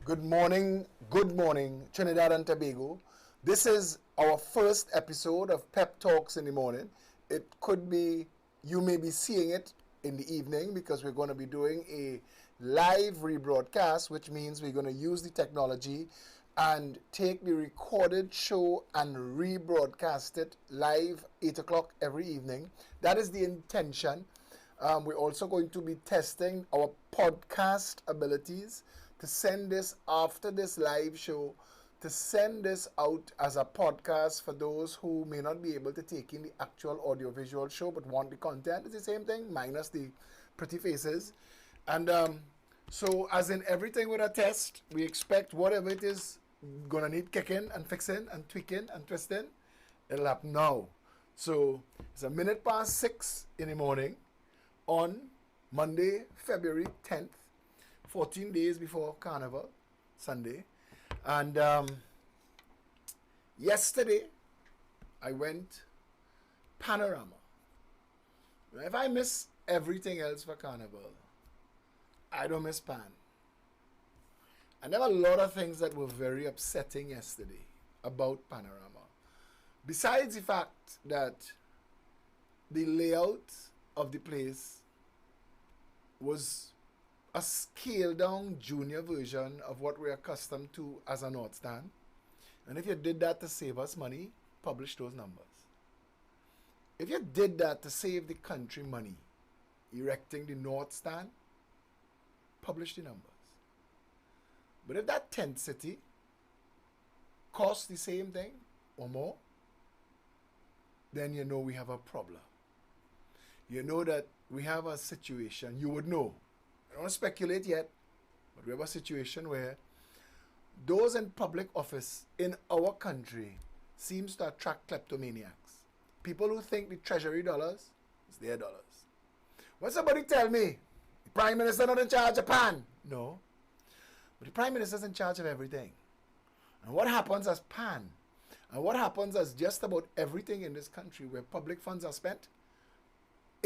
Good morning, Trinidad and Tobago. This is our first episode of Pep Talks in the morning. It could be, you may be seeing it in the evening because we're going to be doing a live rebroadcast, which means we're going to use the technology and take the recorded show and rebroadcast it live 8 o'clock every evening. That is the intention. We're also going to be testing our podcast abilities to send this after this live show, to send this out as a podcast for those who may not be able to take in the actual audiovisual show but want the content. It's the same thing, minus the pretty faces. And so as in everything with a test, we expect whatever it is gonna need kicking and fixing and tweaking and twisting, it'll happen now. So it's 6:01 in the morning on Monday, February 10th, 14 days before Carnival, Sunday. And yesterday, I went Panorama. If I miss everything else for Carnival, I don't miss Pan. And there were a lot of things that were very upsetting yesterday about Panorama. Besides the fact that the layout of the place was a scaled down junior version of what we're accustomed to as a North Stand. And if you did that to save us money, publish those numbers. If you did that to save the country money, erecting the North Stand, publish the numbers. But if that tent city costs the same thing or more, then you know we have a problem. You know that we have a situation, you would know. I don't want to speculate yet, but we have a situation where those in public office in our country seems to attract kleptomaniacs. People who think the treasury dollars is their dollars. When somebody tell me, the Prime Minister not in charge of Pan, no. But the Prime Minister is in charge of everything. And what happens as Pan, and what happens as just about everything in this country where public funds are spent,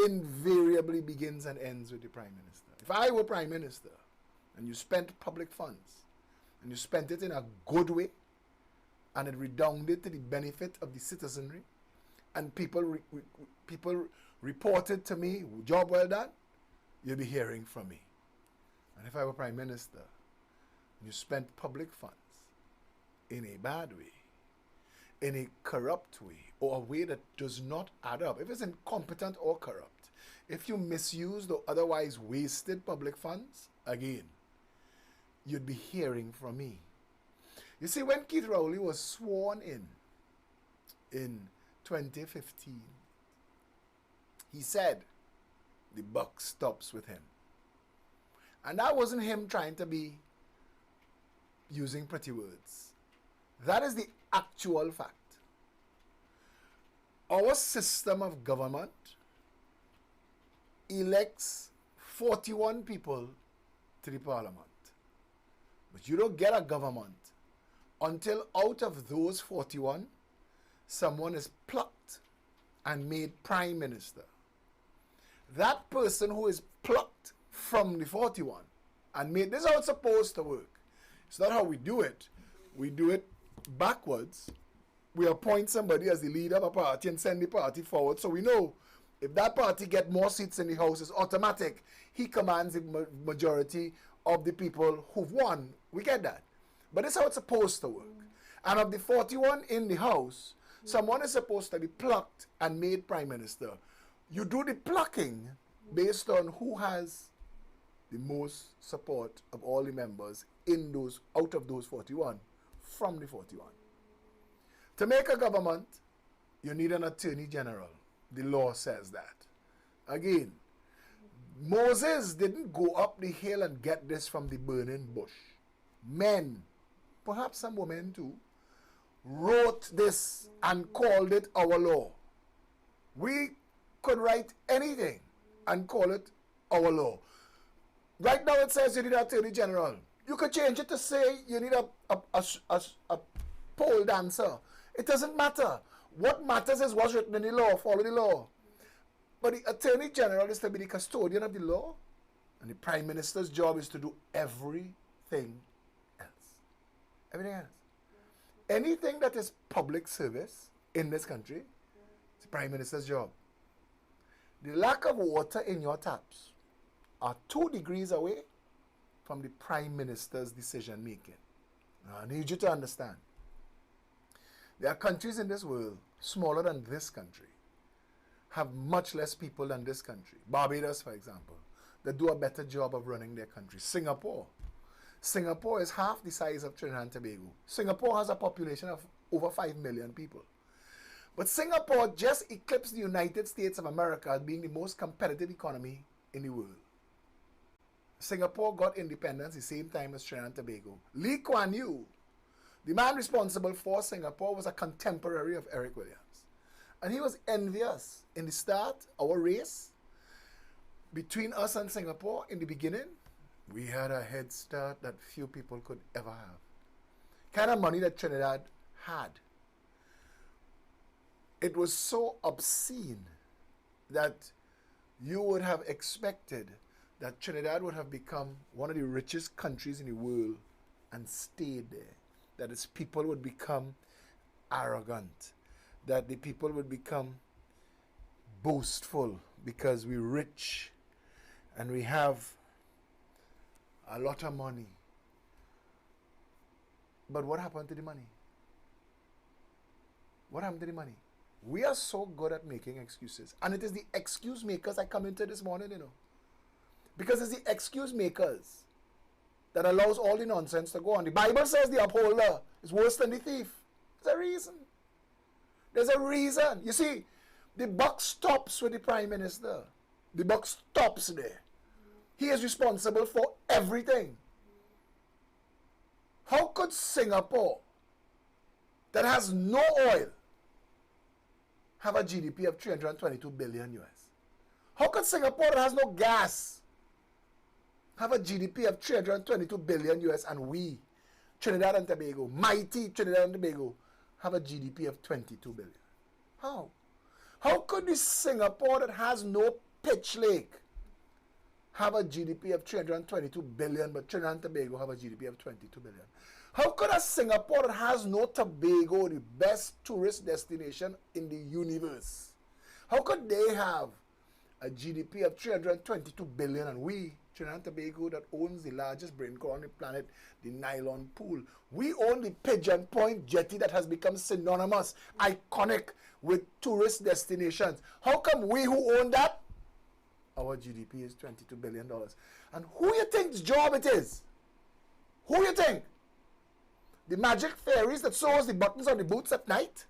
invariably begins and ends with the Prime Minister. If I were Prime Minister and you spent public funds and you spent it in a good way and it redounded to the benefit of the citizenry and people reported to me, job well done, you'll be hearing from me. And if I were Prime Minister and you spent public funds in a bad way, in a corrupt way, or a way that does not add up, if it's incompetent or corrupt, if you misused or otherwise wasted public funds, again, you'd be hearing from me. You see, when Keith Rowley was sworn in 2015, he said the buck stops with him. And that wasn't him trying to be using pretty words. That is the actual fact. Our system of government elects 41 people to the parliament. But you don't get a government until out of those 41, someone is plucked and made prime minister. That person who is plucked from the 41 and made, this is how it's supposed to work. It's not how we do it. We do it backwards. We appoint somebody as the leader of a party and send the party forward, so we know if that party get more seats in the house, it's automatic. He commands the majority of the people who've won. We get that. But that's how it's supposed to work. And of the 41 in the house, someone is supposed to be plucked and made prime minister. You do the plucking based on who has the most support of all the members in those, out of those 41. From the 41. To make a government, you need an attorney general. The law says that. Again, Moses didn't go up the hill and get this from the burning bush. Men, perhaps some women too, wrote this and called it our law. We could write anything and call it our law. Right now it says you need an attorney general. You could change it to say you need a pole dancer. It doesn't matter. What matters is what's written in the law. Follow the law. But the Attorney General is to be the custodian of the law. And the Prime Minister's job is to do everything else. Everything else. Anything that is public service in this country, it's the Prime Minister's job. The lack of water in your taps are 2 degrees away from the Prime Minister's decision making. Now, I need you to understand. There are countries in this world, smaller than this country, have much less people than this country. Barbados, for example, that do a better job of running their country. Singapore. Singapore is half the size of Trinidad and Tobago. Singapore has a population of over 5 million people. But Singapore just eclipsed the United States of America as being the most competitive economy in the world. Singapore got independence the same time as Trinidad and Tobago. Lee Kuan Yew, the man responsible for Singapore, was a contemporary of Eric Williams. And he was envious. In the start, our race between us and Singapore in the beginning, we had a head start that few people could ever have. Kind of money that Trinidad had. It was so obscene that you would have expected that Trinidad would have become one of the richest countries in the world and stayed there. That its people would become arrogant. That the people would become boastful because we're rich and we have a lot of money. But what happened to the money? What happened to the money? We are so good at making excuses. And it is the excuse makers I come into this morning, Because it's the excuse makers that allows all the nonsense to go on. The Bible says the upholder is worse than the thief. There's a reason. There's a reason. You see, the buck stops with the Prime Minister. The buck stops there. He is responsible for everything. How could Singapore, that has no oil, have a GDP of 322 billion US? How could Singapore, that has no gas, have a GDP of 322 billion US, and we, Trinidad and Tobago, mighty Trinidad and Tobago, have a GDP of 22 billion? How? How could the Singapore that has no pitch lake have a GDP of 322 billion, but Trinidad and Tobago have a GDP of 22 billion? How could a Singapore that has no Tobago, the best tourist destination in the universe, how could they have a GDP of 322 billion, and we, Trinidad and Tobago, that owns the largest brain core on the planet, the nylon pool, we own the Pigeon Point jetty that has become synonymous, iconic with tourist destinations. How come we who own that, our GDP is $22 billion? And who you think's job it is? Who you think? The magic fairies that sews the buttons on the boots at night?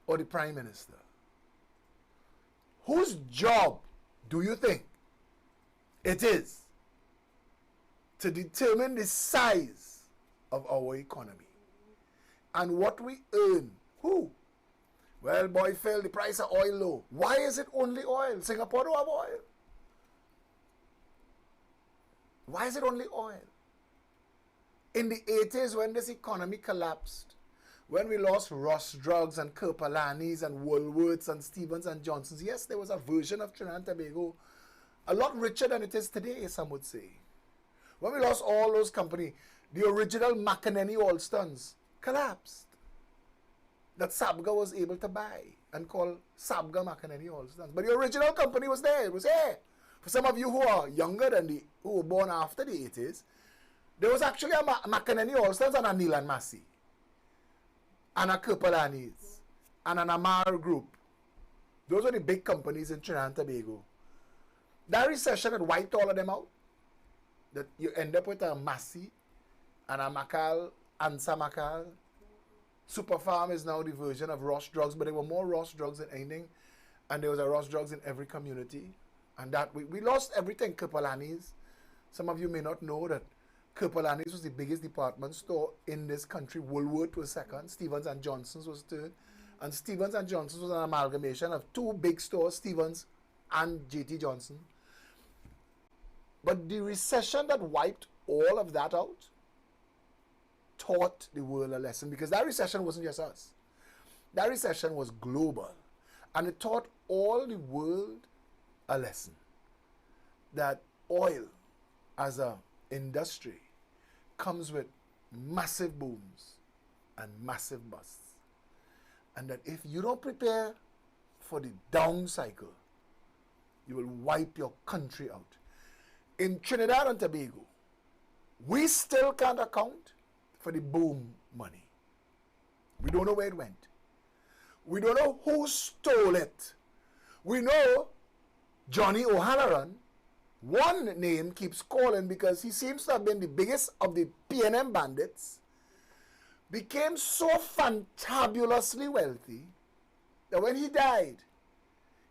Or the Prime Minister? Whose job do you think it is to determine the size of our economy and what we earn? Who? Well, boy, Phil, the price of oil low. Why is it only oil? Singapore don't have oil. Why is it only oil? In the 80s, when this economy collapsed, when we lost Ross Drugs and Kirpalanis and Woolworths and Stevens and Johnsons, yes, there was a version of Trinidad and Tobago a lot richer than it is today, some would say. When we lost all those companies, the original McEnany Allstons collapsed. That Sabga was able to buy and call Sabga McEnany Allstons. But the original company was there. It was there. For some of you who are younger than who were born after the 80s, there was actually a McEnany Allstons and a Neil and Massey, and a Kirpalanis, and an Amar Group. Those were the big companies in Trinidad and Tobago. That recession had wiped all of them out. That you end up with a Massey and a Macal, Ansa Macal. Superfarm is now the version of Ross Drugs, but there were more Ross Drugs than anything, and there was a Ross Drugs in every community. And that we lost everything. Kirpalanis. Some of you may not know that Kirpalanis was the biggest department store in this country. Woolworth was second. Stevens and Johnson's was third. And Stevens and Johnson's was an amalgamation of two big stores, Stevens and J.T. Johnson. But the recession that wiped all of that out taught the world a lesson, because that recession wasn't just us. That recession was global. And it taught all the world a lesson. That oil as an industry comes with massive booms and massive busts. And that if you don't prepare for the down cycle, you will wipe your country out. In Trinidad and Tobago, we still can't account for the boom money. We don't know where it went. We don't know who stole it. We know Johnny O'Halloran, one name keeps calling because he seems to have been the biggest of the PNM bandits, became so fantabulously wealthy that when he died,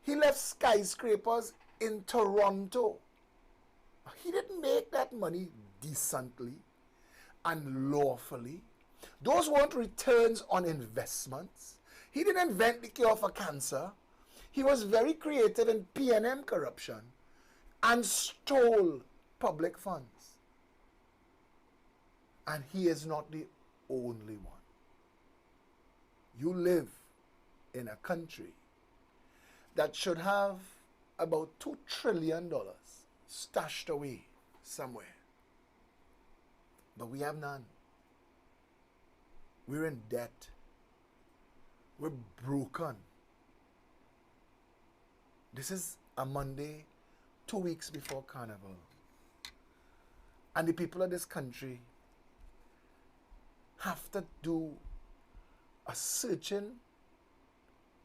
he left skyscrapers in Toronto. He didn't make that money decently and lawfully. Those weren't returns on investments. He didn't invent the cure for cancer. He was very creative in PNM corruption and stole public funds. And he is not the only one. You live in a country that should have about $2 trillion stashed away somewhere. But we have none. We're in debt. We're broken. This is a Monday, 2 weeks before Carnival. And the people of this country have to do a searching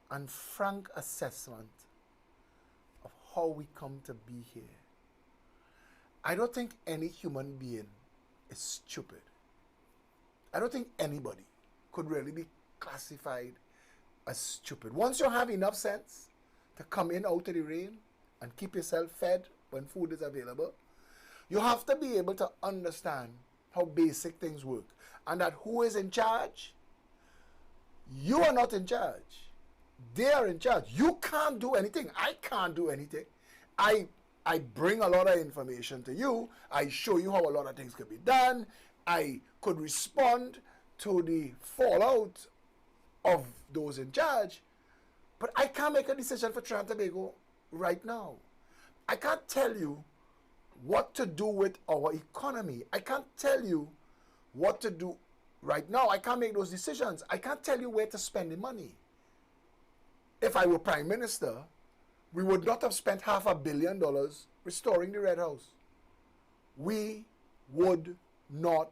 and frank assessment of how we come to be here. I don't think any human being is stupid. I don't think anybody could really be classified as stupid. Once you have enough sense to come in out of the rain and keep yourself fed when food is available, you have to be able to understand how basic things work. And that who is in charge? You are not in charge. They are in charge. You can't do anything. I can't do anything. I bring a lot of information to you. I show you how a lot of things can be done. I could respond to the fallout of those in charge. But I can't make a decision for Trinidad and Tobago right now. I can't tell you what to do with our economy. I can't tell you what to do right now. I can't make those decisions. I can't tell you where to spend the money. If I were Prime Minister, we would not have spent $500 million restoring the Red House. We would not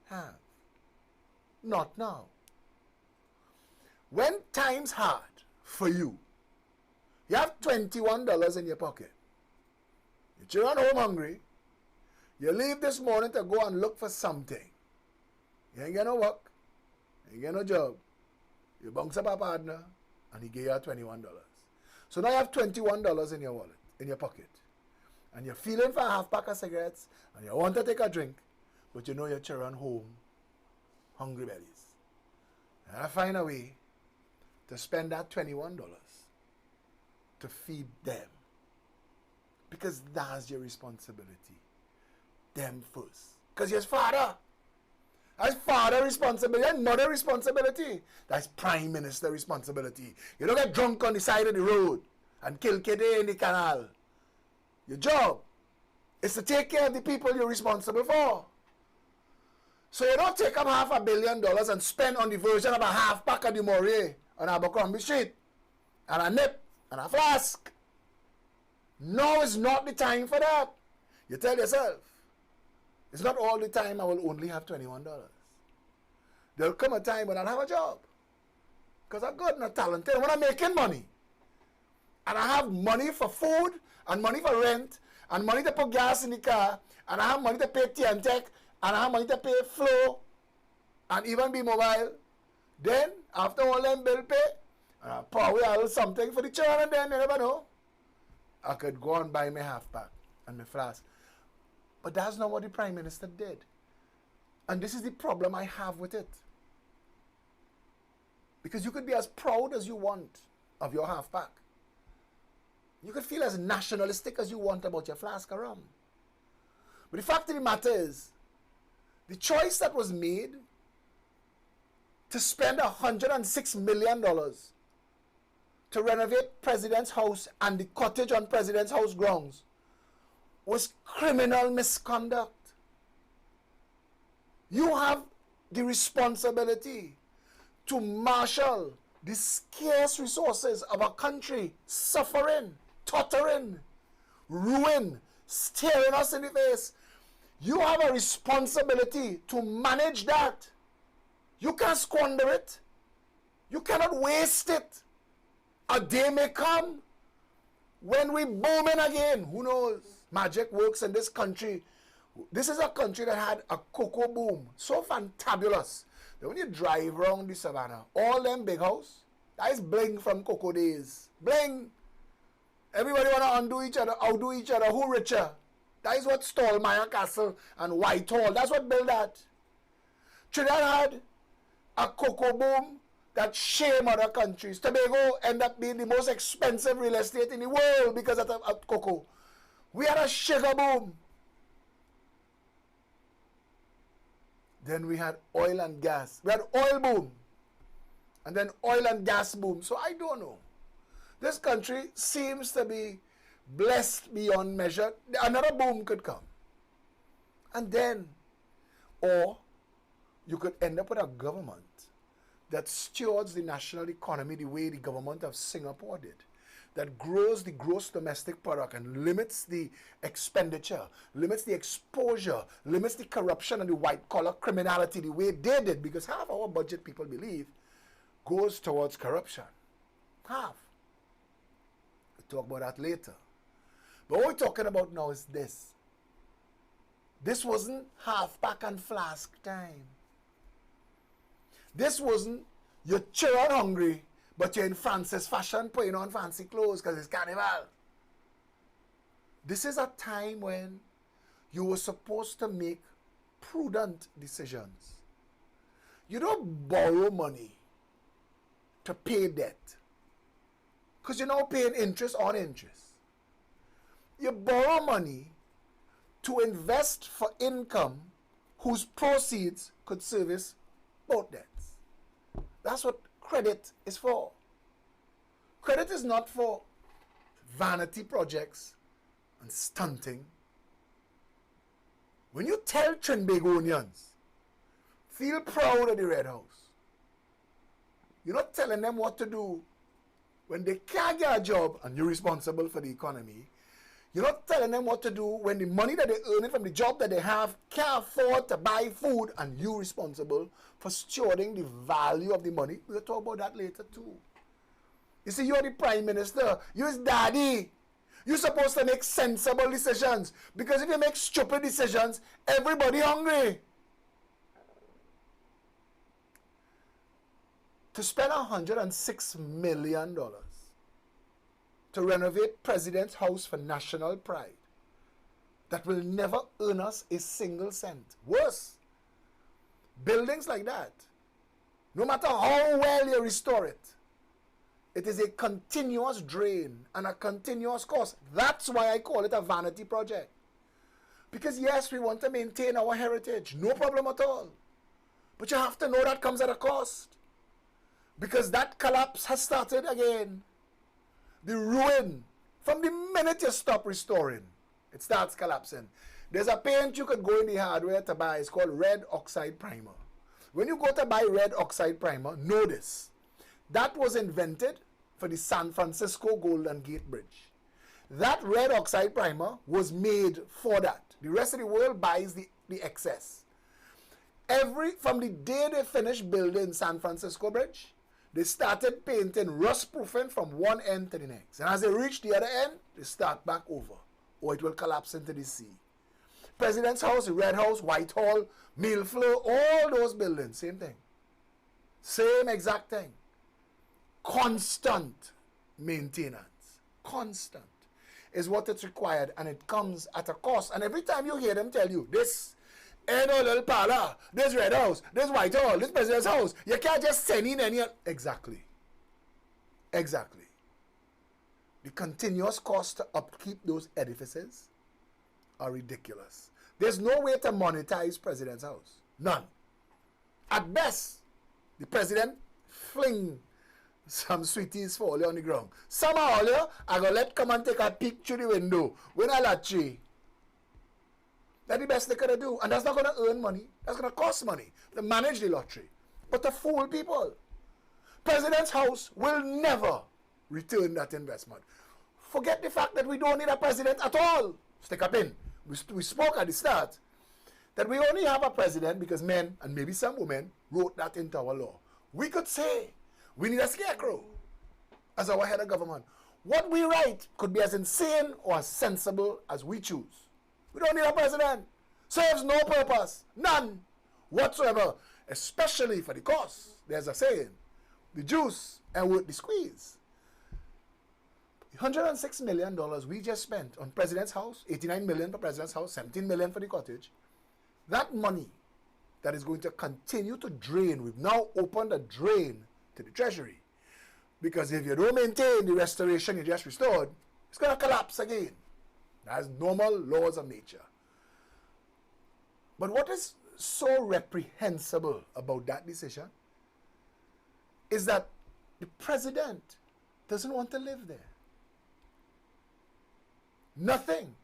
have. Not now. When time's hard for you, you have $21 in your pocket. Your children home hungry. You leave this morning to go and look for something. You ain't get no work. You ain't get no job. You bounce up a partner and he gave you $21. So now you have $21 in your wallet, in your pocket. And you're feeling for a half pack of cigarettes and you want to take a drink, but you know your children home, hungry bellies. And I find a way to spend that $21 to feed them. Because that's your responsibility. Them first. Because you're his father. That's father responsibility and mother responsibility. That's Prime Minister responsibility. You don't get drunk on the side of the road and kill kiddie in the canal. Your job is to take care of the people you're responsible for. So you don't take up $500 million and spend on the version of a half pack of the Moray on Abercrombie Street and a nip and a flask. Now is not the time for that. You tell yourself, it's not all the time I will only have $21. There'll come a time when I'll have a job. Because I'm good and I'm talented. When I'm making money. And I have money for food and money for rent and money to put gas in the car and I have money to pay TNTech and I have money to pay Flow and even be mobile. Then, after all them bill pay, I'll probably have something for the children and then you never know. I could go and buy my half pack and my flask. But that's not what the Prime Minister did. And this is the problem I have with it. Because you could be as proud as you want of your half pack. You could feel as nationalistic as you want about your flask of rum. But the fact of the matter is, the choice that was made to spend $106 million to renovate President's house and the cottage on President's house grounds was criminal misconduct. You have the responsibility to marshal the scarce resources of a country suffering, tottering, ruin, staring us in the face. You have a responsibility to manage that. You can't squander it. You cannot waste it. A day may come when we boom in again. Who knows? Magic works in this country. This is a country that had a cocoa boom. So fantabulous. That when you drive around the savannah, all them big house, that is bling from cocoa days. Bling. Everybody want to undo each other, outdo each other. Who richer? That is what Stallmeyer Castle and Whitehall. That's what built that. Trinidad had a cocoa boom that shame other countries. Tobago ended up being the most expensive real estate in the world because of cocoa. We had a sugar boom. Then we had oil and gas. We had oil boom. And then oil and gas boom. So I don't know. This country seems to be blessed beyond measure. Another boom could come. And then, or you could end up with a government that stewards the national economy the way the government of Singapore did. That grows the gross domestic product and limits the expenditure, limits the exposure, limits the corruption and the white-collar criminality the way they did, because half our budget, people believe, goes towards corruption. Half. We'll talk about that later. But what we're talking about now is this. This wasn't half-pack and flask time. This wasn't you're children hungry, but you're in Francis fashion putting on fancy clothes because it's Carnival. This is a time when you were supposed to make prudent decisions. You don't borrow money to pay debt because you're now paying interest on interest. You borrow money to invest for income whose proceeds could service both debts. That's what credit is for. Credit is not for vanity projects and stunting. When you tell Trinbagonians, feel proud of the Red House, you're not telling them what to do when they can't get a job and you're responsible for the economy. You're not telling them what to do when the money that they earn from the job that they have can't afford to buy food and you're responsible for stewarding the value of the money. We'll talk about that later too. You see, you're the prime minister. You're his daddy. You're supposed to make sensible decisions. Because if you make stupid decisions, everybody hungry. To spend $106 million to renovate President's house for national pride that will never earn us a single cent. Worse, buildings like that, no matter how well you restore it, it is a continuous drain and a continuous cost. That's why I call it a vanity project. Because yes, we want to maintain our heritage, no problem at all. But you have to know that comes at a cost. Because that collapse has started again. The ruin, from the minute you stop restoring, it starts collapsing. There's a paint you could go in the hardware to buy. It's called red oxide primer. When you go to buy red oxide primer, know this. That was invented for the San Francisco Golden Gate Bridge. That red oxide primer was made for that. The rest of the world buys the excess. From the day they finished building San Francisco Bridge, they started painting rust-proofing from one end to the next. And as they reach the other end, they start back over, or it will collapse into the sea. President's House, the Red House, Whitehall, Millfloor, all those buildings, same thing. Same exact thing. Constant maintenance. Constant is what it's required, and it comes at a cost. And every time you hear them tell you, this ain't no little parlor, this Red House, this Whitehall, this President's House, you can't just send in any... Exactly. Exactly. The continuous cost to upkeep those edifices are ridiculous. There's no way to monetize President's House. None. At best, the president fling some sweeties for you on the ground. Somehow, I go let come and take a peek through the window when I let you. That's the best they could do. And that's not going to earn money. That's going to cost money to manage the lottery. But to fool people. President's house will never return that investment. Forget the fact that we don't need a president at all. Stick up in. We spoke at the start that we only have a president because men, and maybe some women, wrote that into our law. We could say we need a scarecrow as our head of government. What we write could be as insane or as sensible as we choose. We don't need a president. Serves no purpose. None whatsoever. Especially for the cause. There's a saying. The juice and worth the squeeze. $106 million we just spent on President's house. $89 million for President's house. $17 million for the cottage. That money that is going to continue to drain. We've now opened a drain to the treasury. Because if you don't maintain the restoration you just restored, it's going to collapse again. That's normal laws of nature. But what is so reprehensible about that decision is that the president doesn't want to live there. Nothing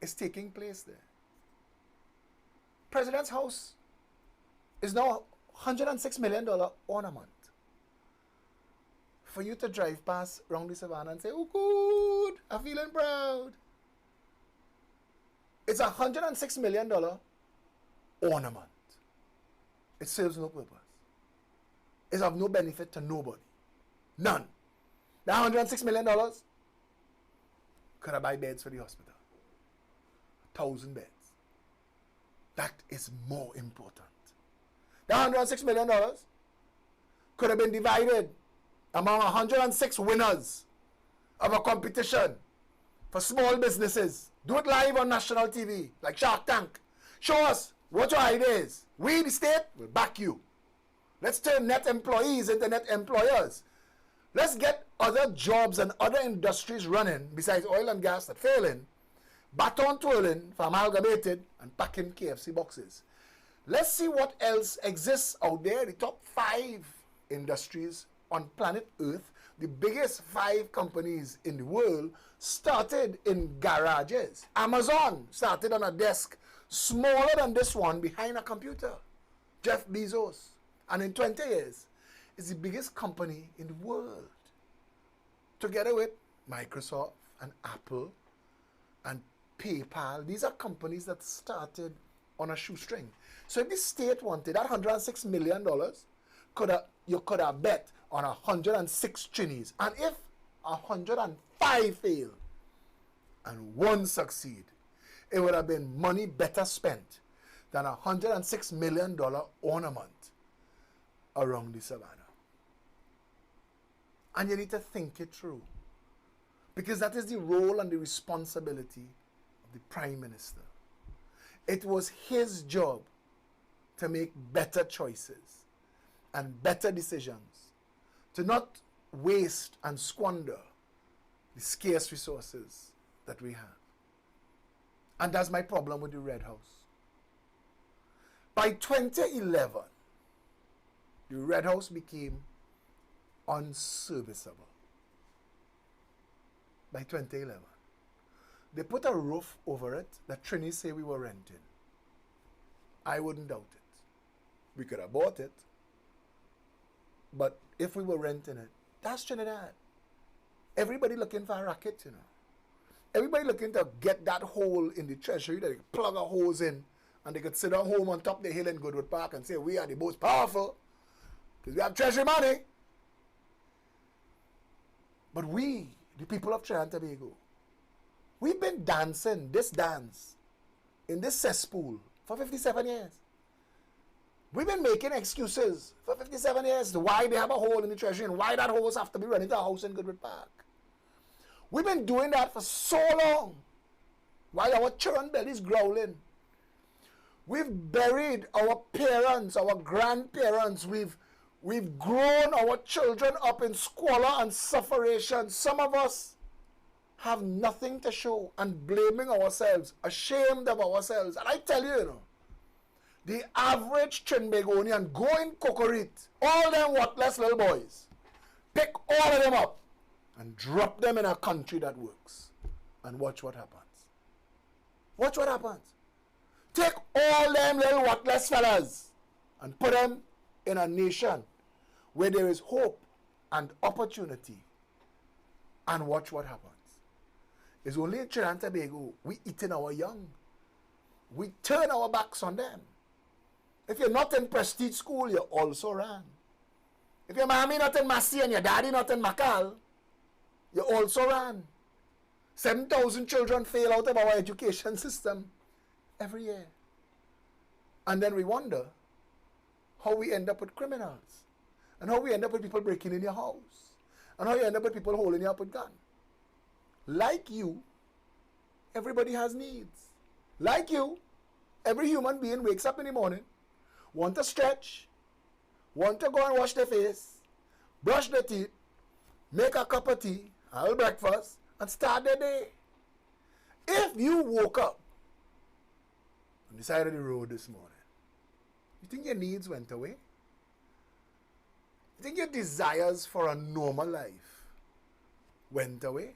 is taking place there. President's house is now $106 million ornament. For you to drive past round the savannah and say, oh good, I'm feeling proud. It's a $106 million ornament. It serves no purpose. It's of no benefit to nobody. None. That $106 million could have buy beds for the hospital. 1,000 beds. That is more important. That $106 million could have been divided among 106 winners of a competition for small businesses. Do it live on national TV, like Shark Tank. Show us what your idea is. We, the state, will back you. Let's turn net employees into net employers. Let's get other jobs and other industries running besides oil and gas that failing, baton twirling for amalgamated and packing KFC boxes. Let's see what else exists out there. The top 5 industries on planet Earth, the biggest 5 companies in the world, started in garages. Amazon started on a desk smaller than this one behind a computer. Jeff Bezos. And in 20 years, is the biggest company in the world. Together with Microsoft and Apple and PayPal. These are companies that started on a shoestring. So if the state wanted that $106 million, you could have bet on 106 Chinese. And if 105 fail and 1 succeed, it would have been money better spent than a $106 million ornament around the savannah. And you need to think it through. Because that is the role and the responsibility of the Prime Minister. It was his job to make better choices and better decisions, to not waste and squander the scarce resources that we have. And that's my problem with the Red House. By 2011, the Red House became unserviceable. By 2011. They put a roof over it that Trini say we were renting. I wouldn't doubt it. We could have bought it. But if we were renting it, that's Trinidad. Everybody looking for a racket, you know. Everybody looking to get that hole in the treasury that they could plug a hose in and they could sit down home on top of the hill in Goodwood Park and say, we are the most powerful because we have treasury money. But we, the people of Trinidad and Tobago, we've been dancing this dance in this cesspool for 57 years. We've been making excuses for 57 years to why they have a hole in the treasury and why that hose have to be running to a house in Goodwood Park. We've been doing that for so long while our children bellies growling. We've buried our parents, our grandparents. We've grown our children up in squalor and sufferation. Some of us have nothing to show and blaming ourselves, ashamed of ourselves. And I tell you, you know, the average Trinbagonian go in Cocorite, all them worthless little boys, pick all of them up and drop them in a country that works. And watch what happens. Watch what happens. Take all them little worthless fellas and put them in a nation where there is hope and opportunity, and watch what happens. It's only in Trinidad and Tobago we eating our young. We turn our backs on them. If you're not in prestige school, you're also ran. If your mommy not in Massey and your daddy not in Macal, you also ran. 7,000 children fail out of our education system every year. And then we wonder how we end up with criminals. And how we end up with people breaking in your house. And how you end up with people holding you up with guns. Like you, everybody has needs. Like you, every human being wakes up in the morning, want to stretch, want to go and wash their face, brush their teeth, make a cup of tea, a little breakfast, and start their day. If you woke up on the side of the road this morning, you think your needs went away? You think your desires for a normal life went away?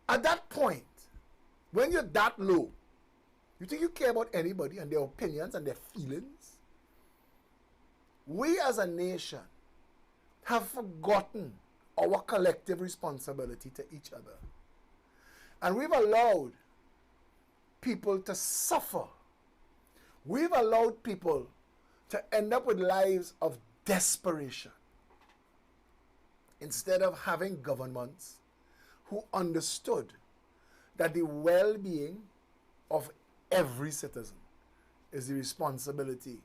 At that point, when you're that low, you think you care about anybody and their opinions and their feelings? We as a nation have forgotten our collective responsibility to each other. And we've allowed people to suffer. We've allowed people to end up with lives of desperation instead of having governments who understood that the well-being of every citizen is the responsibility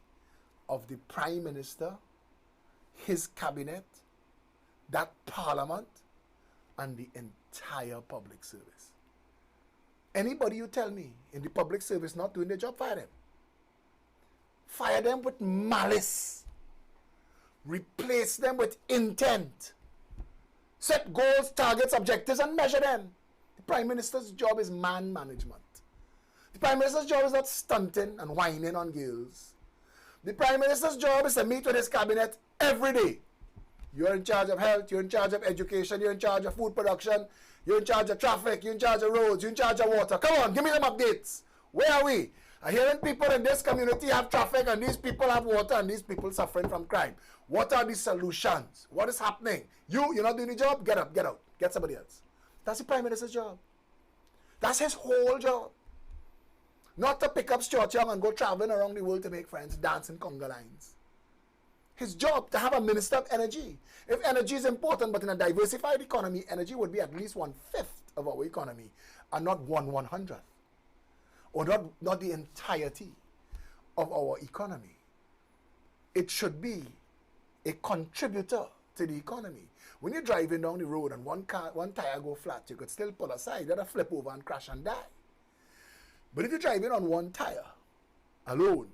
of the Prime Minister, his cabinet, that parliament, and the entire public service. Anybody you tell me in the public service not doing their job, fire them. Fire them with malice. Replace them with intent. Set goals, targets, objectives, and measure them. The Prime Minister's job is man management. The Prime Minister's job is not stunting and whining on girls. The Prime Minister's job is to meet with his cabinet every day. You're in charge of health, you're in charge of education, you're in charge of food production, you're in charge of traffic, you're in charge of roads, you're in charge of water. Come on, give me some updates. Where are we? I'm hearing people in this community have traffic and these people have water and these people suffering from crime. What are the solutions? What is happening? You're not doing the job? Get up, get out. Get somebody else. That's the Prime Minister's job. That's his whole job. Not to pick up Stuart Young and go traveling around the world to make friends, dancing conga lines. His job to have a minister of energy. If energy is important, but in a diversified economy, energy would be at least 1/5 of our economy and not 1/100th. Or not the entirety of our economy. It should be a contributor to the economy. When you're driving down the road and one tire go flat, you could still pull aside, let it flip over and crash and die. But if you're driving on one tire alone,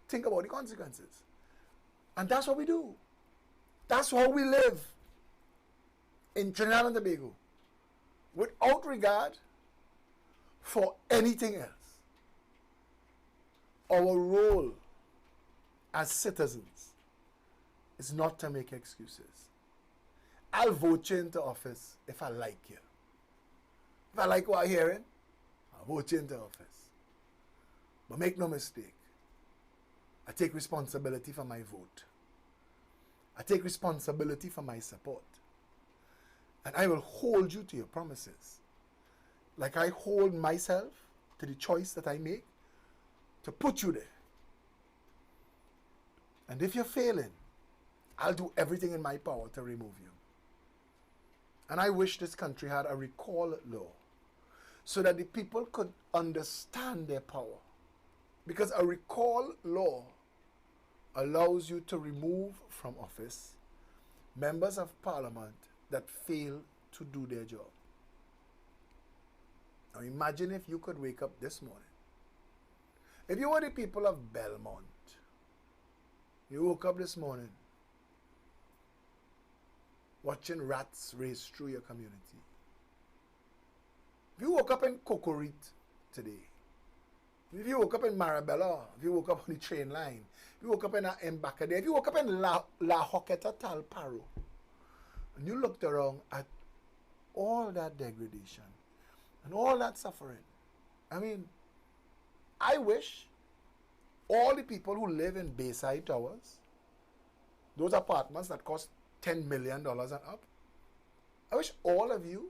think about the consequences. And that's what we do. That's how we live in Trinidad and Tobago, without regard for anything else. Our role as citizens is not to make excuses. I'll vote you into office if I like you. If I like what I'm hearing, I'll vote you into office. But make no mistake, I take responsibility for my vote. I take responsibility for my support. And I will hold you to your promises. Like I hold myself to the choice that I make to put you there. And if you're failing, I'll do everything in my power to remove you. And I wish this country had a recall law so that the people could understand their power. Because a recall law allows you to remove from office members of parliament that fail to do their job. Now imagine if you could wake up this morning. If you were the people of Belmont, you woke up this morning watching rats race through your community. If you woke up in Cocorite today, if you woke up in Marabella, if you woke up on the train line, if you woke up in Mbakade, if you woke up in La Hoqueta Talparo, and you looked around at all that degradation and all that suffering, I mean, I wish all the people who live in Bayside Towers, those apartments that cost $10 million and up, I wish all of you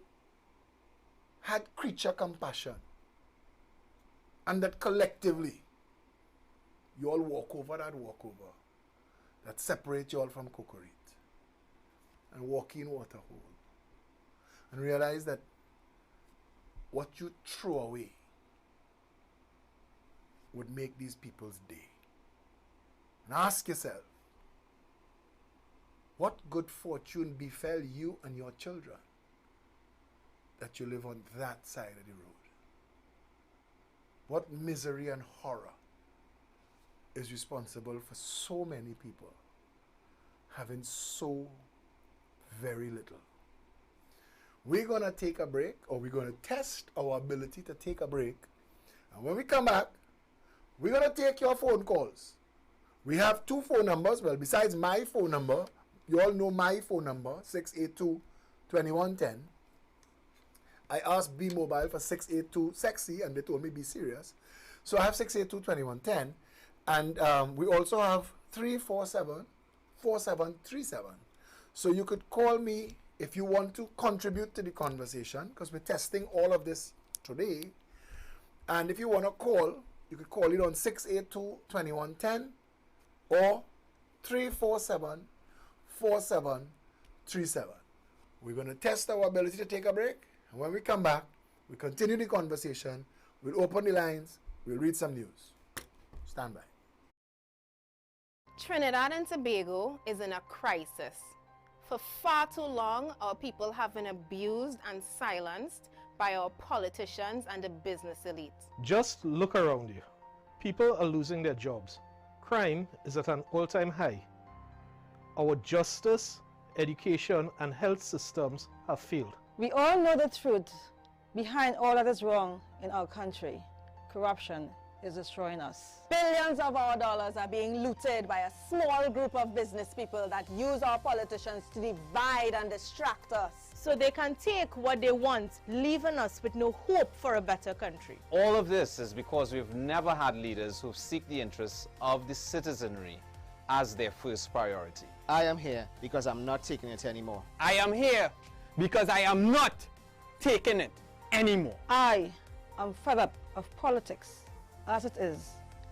had creature compassion and that collectively you all walk over that walkover that separates you all from Cocorite and walk in Waterhole and realize that what you throw away would make these people's day. And ask yourself, what good fortune befell you and your children that you live on that side of the road? What misery and horror is responsible for so many people having so very little? We're going to take a break, or we're going to test our ability to take a break. And when we come back, we're going to take your phone calls. We have two phone numbers. Well, besides my phone number, you all know my phone number, 682-2110. I asked B-Mobile for 682-SEXY, and they told me be serious. So I have 682-2110. And we also have 347-4737. So you could call me if you want to contribute to the conversation, because we're testing all of this today. And if you want to call, you could call it on 682-2110 or 347-4737. We're going to test our ability to take a break. And when we come back, we continue the conversation. We'll open the lines. We'll read some news. Stand by. Trinidad and Tobago is in a crisis. For far too long, our people have been abused and silenced by our politicians and the business elite. Just look around you. People are losing their jobs. Crime is at an all-time high. Our justice, education, and health systems have failed. We all know the truth behind all that is wrong in our country. Corruption is destroying us. Billions of our dollars are being looted by a small group of business people that use our politicians to divide and distract us. So they can take what they want, leaving us with no hope for a better country. All of this is because we've never had leaders who seek the interests of the citizenry as their first priority. I am here because I'm not taking it anymore. I am here because I am not taking it anymore. I am fed up of politics as it is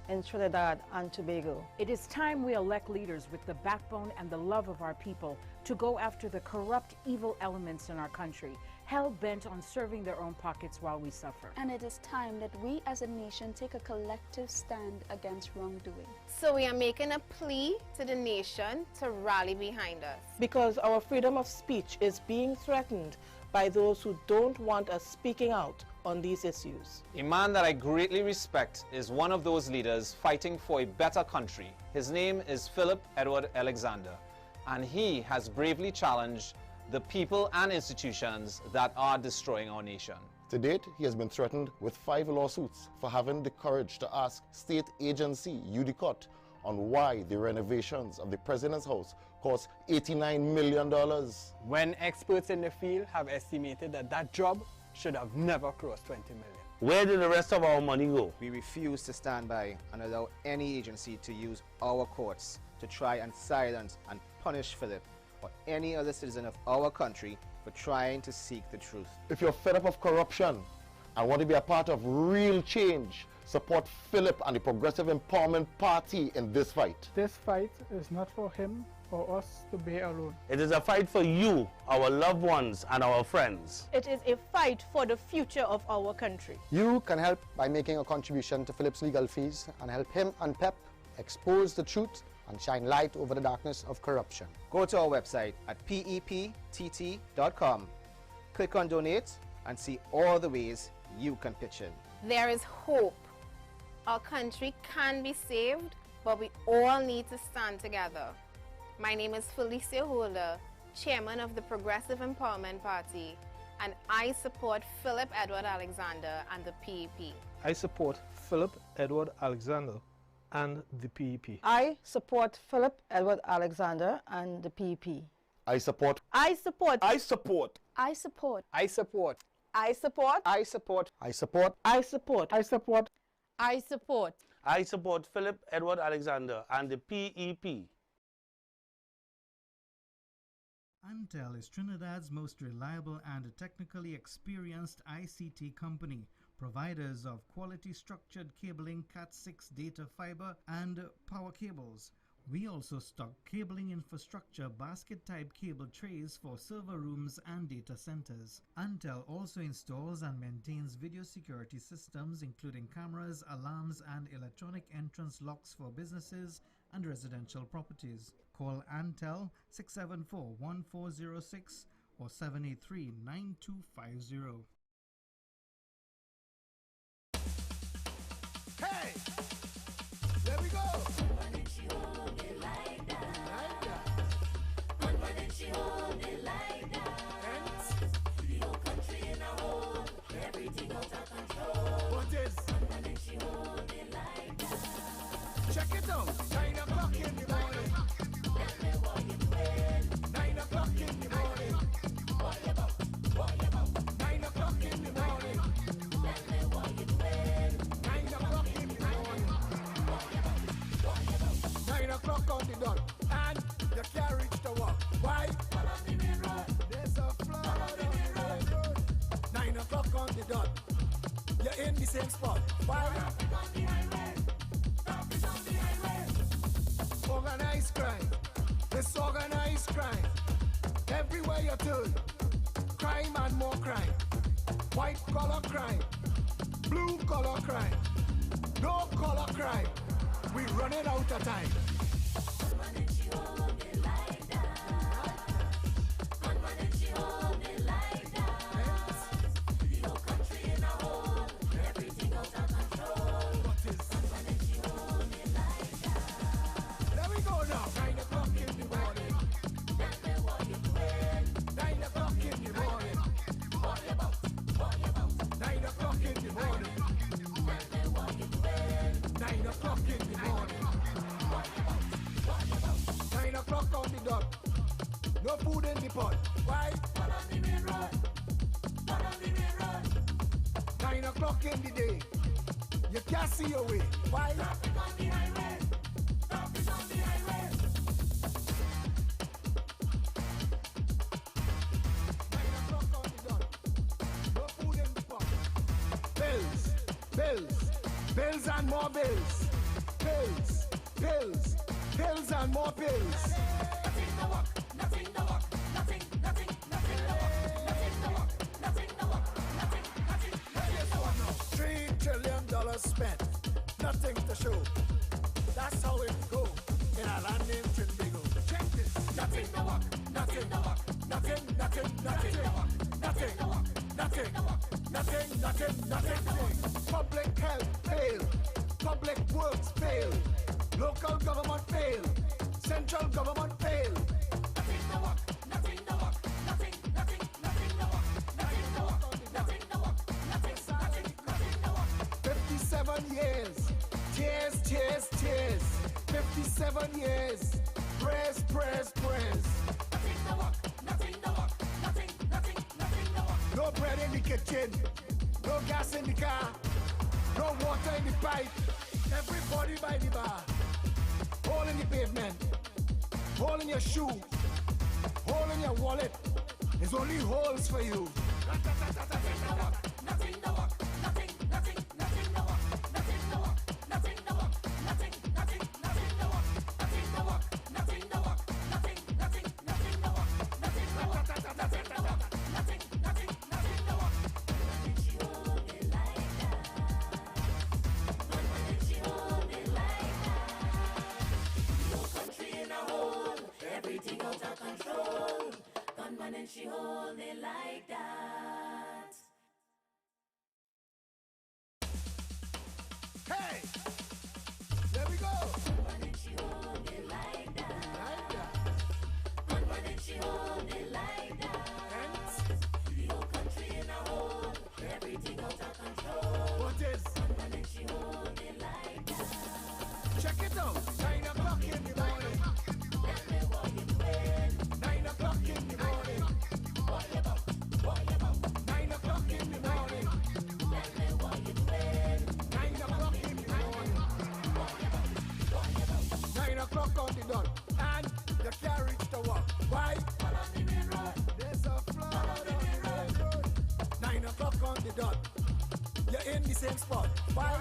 in Trinidad and Tobago. It is time we elect leaders with the backbone and the love of our people to go after the corrupt, evil elements in our country, hell-bent on serving their own pockets while we suffer. And it is time that we as a nation take a collective stand against wrongdoing. So we are making a plea to the nation to rally behind us. Because our freedom of speech is being threatened by those who don't want us speaking out on these issues. A man that I greatly respect is one of those leaders fighting for a better country. His name is Philip Edward Alexander, and he has bravely challenged the people and institutions that are destroying our nation. To date, he has been threatened with 5 lawsuits for having the courage to ask state agency UDCOT on why the renovations of the President's house cost $89 million. When experts in the field have estimated that that job should have never crossed 20 million. Where did the rest of our money go? We refuse to stand by and allow any agency to use our courts to try and silence and punish Philip or any other citizen of our country for trying to seek the truth. If you're fed up of corruption and want to be a part of real change, support Philip and the Progressive Empowerment Party in this fight. This fight is not for him or us to bear alone. It is a fight for you, our loved ones, and our friends. It is a fight for the future of our country. You can help by making a contribution to Philip's legal fees and help him and Pep expose the truth and shine light over the darkness of corruption. Go to our website at peptt.com, click on donate, and see all the ways you can pitch in. There is hope. Our country can be saved, but we all need to stand together. My name is Felicia Holder, Chairman of the Progressive Empowerment Party, and I support Philip Edward Alexander and the PEP. I support Philip Edward Alexander and the PEP. I support Philip Edward Alexander and the PEP. I support. I support. I support. I support. I support. I support. I support. I support. I support. I support. I support Philip Edward Alexander and the PEP. Antel is Trinidad's most reliable and technically experienced ICT company, providers of quality structured cabling, Cat6 data fiber, and power cables. We also stock cabling infrastructure basket-type cable trays for server rooms and data centers. Antel also installs and maintains video security systems including cameras, alarms, and electronic entrance locks for businesses and residential properties. Call Antel 674-1406 or 783-9250. Hey! There we go! What is? Check it out. 9 o'clock in the morning. 9 o'clock in the morning. 9 o'clock in the morning. 9 o'clock in the morning. 9 o'clock on the dot. And you can't reach the walk. Why? There's a flood on the road. 9 o'clock on the dot. You're in the same spot. Why? Organized crime. It's organized crime. Everywhere you turn. Crime and more crime. White collar crime. Blue collar crime. No collar crime. We're running out of time. No food in the pot. Why? 9 o'clock in the day. You can't see your way. Why? Traffic on the highway. Traffic on the highway. 9 o'clock on the dot. No food in the pot. Bills, bills, bills and more bills. Bills, bills, bills and more bills. $3 trillion spent, nothing to show. That's how it go in a land named Trinbago. Check this. Nothing to work, nothing to work, nothing, nothing, nothing, nothing, nothing, nothing, nothing. Public health fail, public works fail, local government fail, central government fail. Nothing to work, nothing to work, nothing, nothing, nothing to work, nothing to work, nothing to work, nothing, nothing, nothing to work. 57 years, tears, tears, tears. 57 years, prayers, prayers, prayers. Nothing to work, nothing to work, nothing, nothing, nothing to work. No bread in the kitchen, no gas in the car, no water in the pipe. Everybody by the bar, hole in the pavement, hole in your shoe, hole in your wallet. There's only holes for you. Nothing to work, nothing to work, nothing, nothing, nothing to work, nothing to work, nothing to work, nothing, nothing, nothing to work, nothing to work, nothing to work, nothing, nothing, nothing to work, nothing to work, nothing to work, nothing, nothing, nothing to work. She hold it like that. She hold it like that. No country in a hole, everything out of control. Gunman and she hold it like that. Hey! There we go! Gunman and she hold it like that. Like that. Gunman and she hold it like that. The whole country in a hole, everything out of control. What is? Gunman and she hold it like that. Check it out! 9 o'clock in the morning. 9 o'clock in the morning. 9 o'clock in the morning. 9 o'clock in the morning. you're done. You're in the same spot. Why?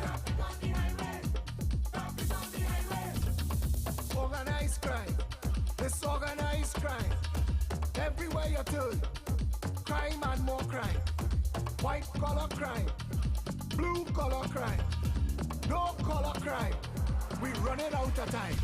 Organized crime. Disorganized crime. Everywhere you turn. Crime and more crime. White collar crime. Blue collar crime. No collar crime. We're running out of time.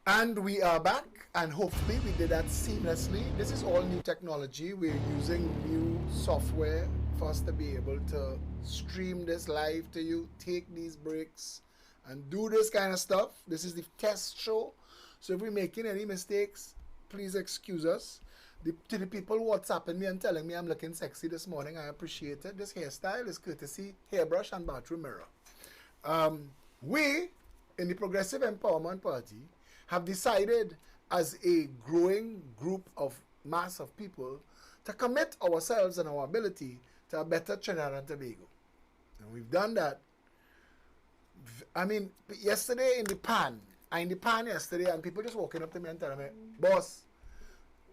And we are back, and hopefully we did that seamlessly. This is all new technology. We're using new software for us to be able to stream this live to you, take these breaks, and do this kind of stuff. This is the test show. So if we're making any mistakes, please excuse us. To the people WhatsApping me and telling me I'm looking sexy this morning, I appreciate it. This hairstyle is courtesy hairbrush and bathroom mirror. We, in the Progressive Empowerment Party, have decided as a growing group of mass of people to commit ourselves and our ability to a better Trinidad and Tobago. And we've done that. I mean, yesterday in the pan yesterday, and people just walking up to me and telling me, boss,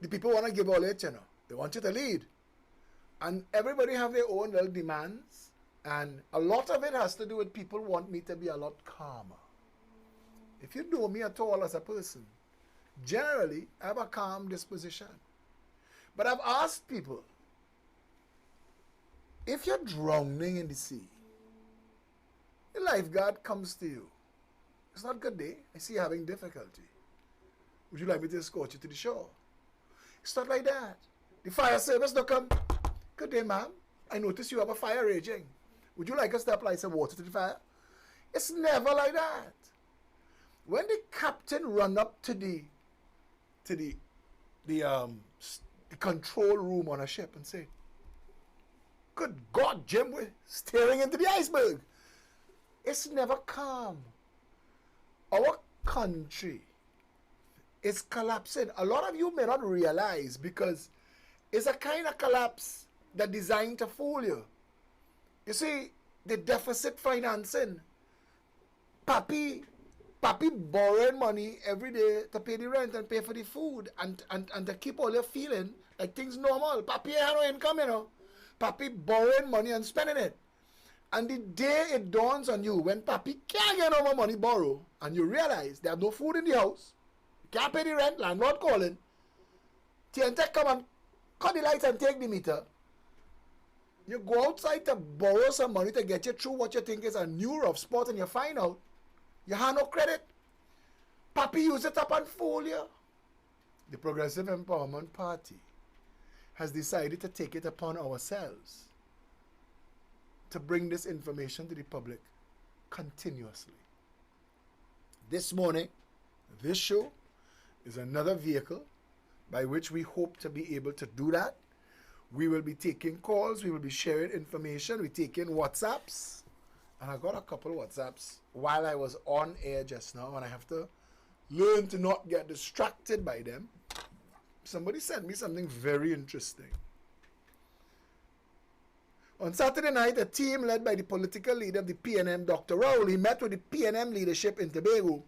the people want to give all it, you know. They want you to lead. And everybody have their own little demands. And a lot of it has to do with people want me to be a lot calmer. If you know me at all as a person, generally, I have a calm disposition. But I've asked people, if you're drowning in the sea, the lifeguard comes to you. It's not a good day. I see you having difficulty. Would you like me to escort you to the shore? It's not like that. The fire service don't come. Good day, ma'am. I notice you have a fire raging. Would you like us to apply some water to the fire? It's never like that. When the captain run up to the control room on a ship and say, good God, Jim, we're staring into the iceberg. It's never calm. Our country is collapsing. A lot of you may not realize because it's a kind of collapse that's designed to fool you. You see, the deficit financing, Papi borrowing money every day to pay the rent and pay for the food and to keep all your feeling like things normal. Papi has no income, you know. Papi borrowing money and spending it. And the day it dawns on you, when Papi can't get no more money borrow, and you realize there's no food in the house, you can't pay the rent, landlord calling, TNT come and cut the lights and take the meter, you go outside to borrow some money to get you through what you think is a new rough spot, and you find out you have no credit. Papi use it up and fool you. The Progressive Empowerment Party has decided to take it upon ourselves to bring this information to the public continuously. This morning, this show is another vehicle by which we hope to be able to do that. We will be taking calls, we will be sharing information, we're taking WhatsApps. And I got a couple WhatsApps while I was on air just now, and I have to learn to not get distracted by them. Somebody sent me something very interesting. On Saturday night, a team led by the political leader of the PNM, Dr. Raoul, he met with the PNM leadership in Tobago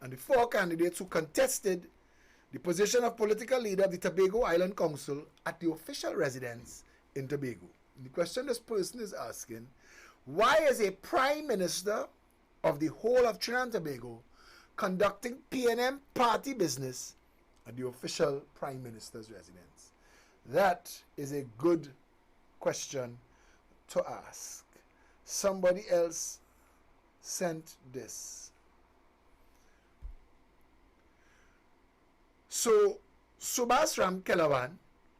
and the 4 candidates who contested the position of political leader of the Tobago Island Council at the official residence in Tobago. And the question this person is asking, why is a prime minister of the whole of Trinidad and Tobago conducting PNM party business at the official prime minister's residence? That is a good question to ask. Somebody else sent this. So, Subhas Ram Kelawan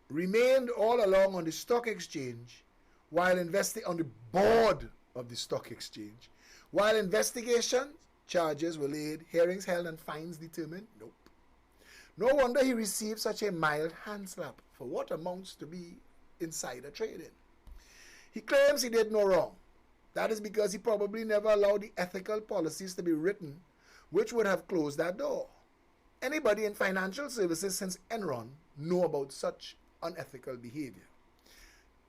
remained all along on the stock exchange while investing on the board of the stock exchange. While investigation charges were laid, hearings held, and fines determined? Nope. No wonder he received such a mild hand slap for what amounts to be insider trading. He claims he did no wrong. That is because he probably never allowed the ethical policies to be written which would have closed that door. Anybody in financial services since Enron know about such unethical behavior.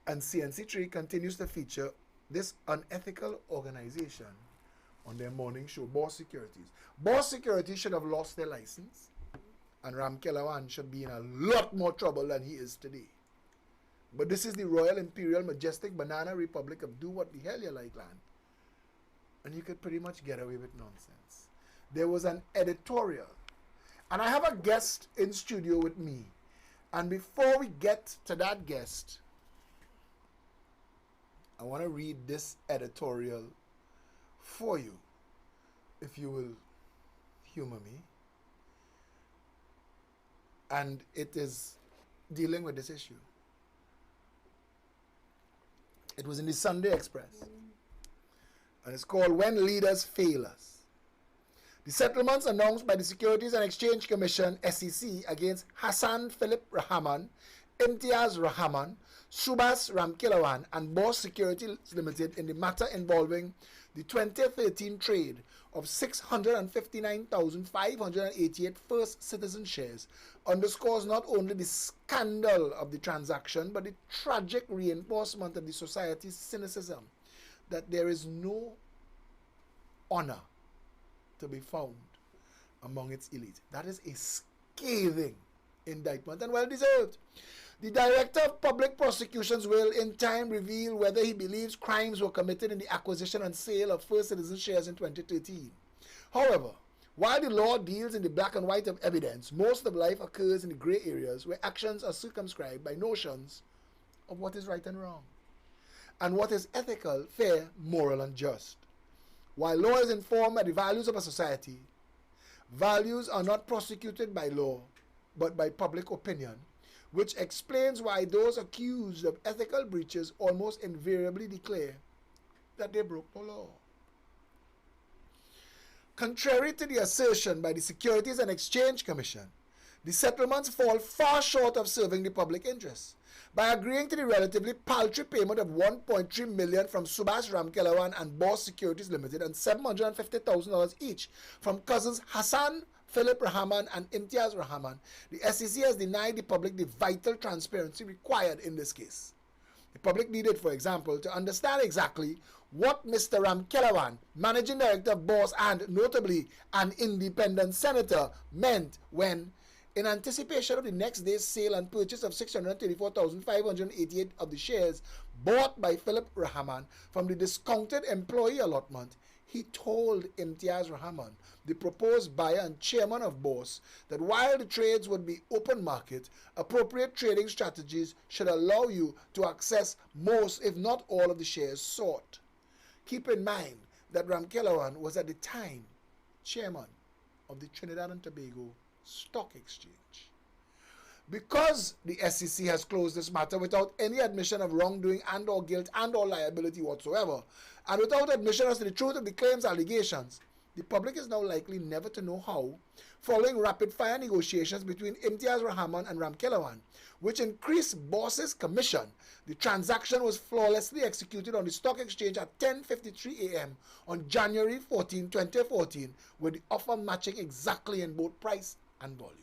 And CNC3 continues to feature this unethical organization on their morning show, Boss Securities. Boss Securities should have lost their license, and Ram Kelawan should be in a lot more trouble than he is today. But this is the Royal Imperial Majestic Banana Republic of do what the hell you like land. And you could pretty much get away with nonsense. There was an editorial. And I have a guest in studio with me. And before we get to that guest, I want to read this editorial for you, if you will humor me. And it is dealing with this issue. It was in the Sunday Express. And it's called When Leaders Fail Us. The settlements announced by the Securities and Exchange Commission, SEC, against Hassan Philip Rahman, Imtiaz Rahman, Subhas Ramkilawan, and Boss Securities Limited in the matter involving the 2013 trade of 659,588 First Citizen shares underscores not only the scandal of the transaction, but the tragic reinforcement of the society's cynicism that there is no honor to be found among its elite. That is a scathing indictment and well deserved. The Director of Public Prosecutions will in time reveal whether he believes crimes were committed in the acquisition and sale of First Citizen shares in 2013. However, while the law deals in the black and white of evidence, most of life occurs in the gray areas where actions are circumscribed by notions of what is right and wrong, and what is ethical, fair, moral, and just. While law is informed by the values of a society, values are not prosecuted by law, but by public opinion, which explains why those accused of ethical breaches almost invariably declare that they broke the law. Contrary to the assertion by the Securities and Exchange Commission, the settlements fall far short of serving the public interest. By agreeing to the relatively paltry payment of $1.3 million from Subhas Ramkilawan and Boss Securities Limited and $750,000 each from cousins Hassan Philip Rahman and Imtiaz Rahman, the SEC has denied the public the vital transparency required in this case. The public needed, for example, to understand exactly what Mr. Ramkilawan, Managing Director of Boss and notably an independent senator, meant when, in anticipation of the next day's sale and purchase of 634,588 of the shares bought by Philip Rahman from the discounted employee allotment, he told Imtiaz Rahman, the proposed buyer and chairman of Boss, that while the trades would be open market, appropriate trading strategies should allow you to access most, if not all, of the shares sought. Keep in mind that Ramkilawan was at the time chairman of the Trinidad and Tobago Stock Exchange. Because the SEC has closed this matter without any admission of wrongdoing and or guilt and or liability whatsoever, and without admission as to the truth of the claims allegations, the public is now likely never to know how, following rapid-fire negotiations between Imtiaz Rahman and Ramkilawan, which increased Boss's commission, the transaction was flawlessly executed on the stock exchange at 10:53 a.m. on January 14, 2014, with the offer matching exactly in both price and volume.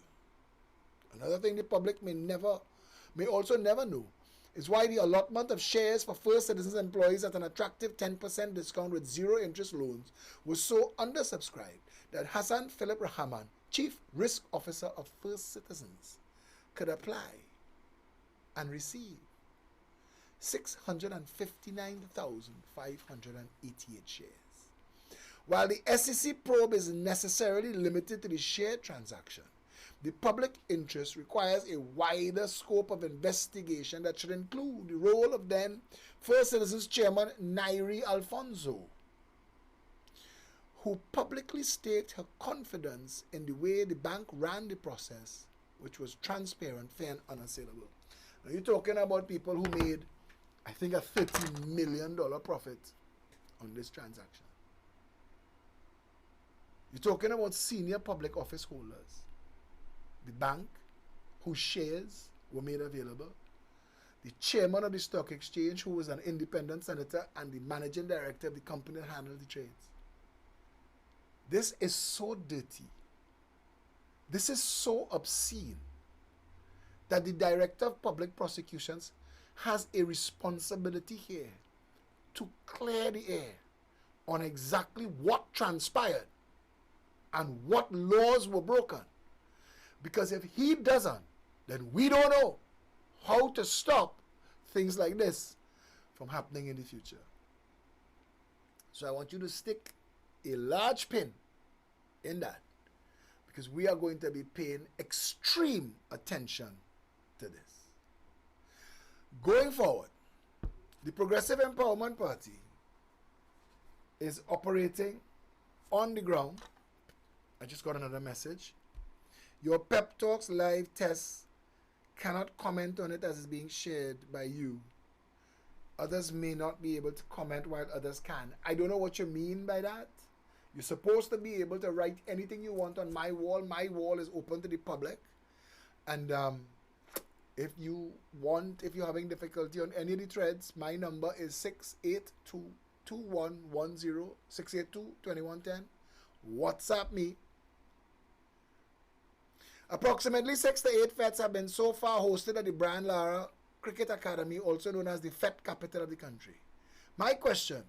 Another thing the public may also never know is why the allotment of shares for First Citizens employees at an attractive 10% discount with zero interest loans was so undersubscribed that Hassan Philip Rahman, Chief Risk Officer of First Citizens, could apply and receive 659,588 shares. While the SEC probe is necessarily limited to the share transaction, the public interest requires a wider scope of investigation that should include the role of then First Citizens Chairman Nairi Alfonso, who publicly stated her confidence in the way the bank ran the process, which was transparent, fair, and unassailable. Now you're talking about people who made, I think, a $30 million profit on this transaction. You're talking about senior public office holders. The bank, whose shares were made available, the chairman of the stock exchange, who was an independent senator, and the managing director of the company that handled the trades. This is so dirty. This is so obscene that the director of public prosecutions has a responsibility here to clear the air on exactly what transpired and what laws were broken. Because if he doesn't, then we don't know how to stop things like this from happening in the future. So I want you to stick a large pin in that, because we are going to be paying extreme attention to this. Going forward, the Progressive Empowerment Party is operating on the ground. I just got another message. Your Pep Talks live tests cannot comment on it as it's being shared by you. Others may not be able to comment while others can. I don't know what you mean by that. You're supposed to be able to write anything you want on my wall. My wall is open to the public. And if you're having difficulty on any of the threads, my number is 682-2110, 682-2110. WhatsApp me. Approximately 6 to 8 FETs have been so far hosted at the Brian Lara Cricket Academy, also known as the FET capital of the country. My question,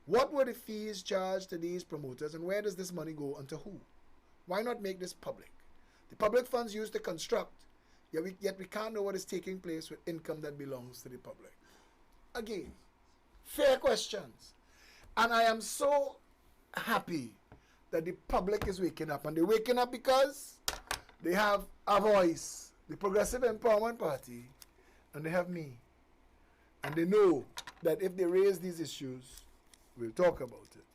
what were the fees charged to these promoters, and where does this money go and to who? Why not make this public? The public funds used to construct, yet we can't know what is taking place with income that belongs to the public. Again, fair questions. And I am so happy that the public is waking up. And they're waking up because they have a voice, the Progressive Empowerment Party, and they have me. And they know that if they raise these issues, we'll talk about it.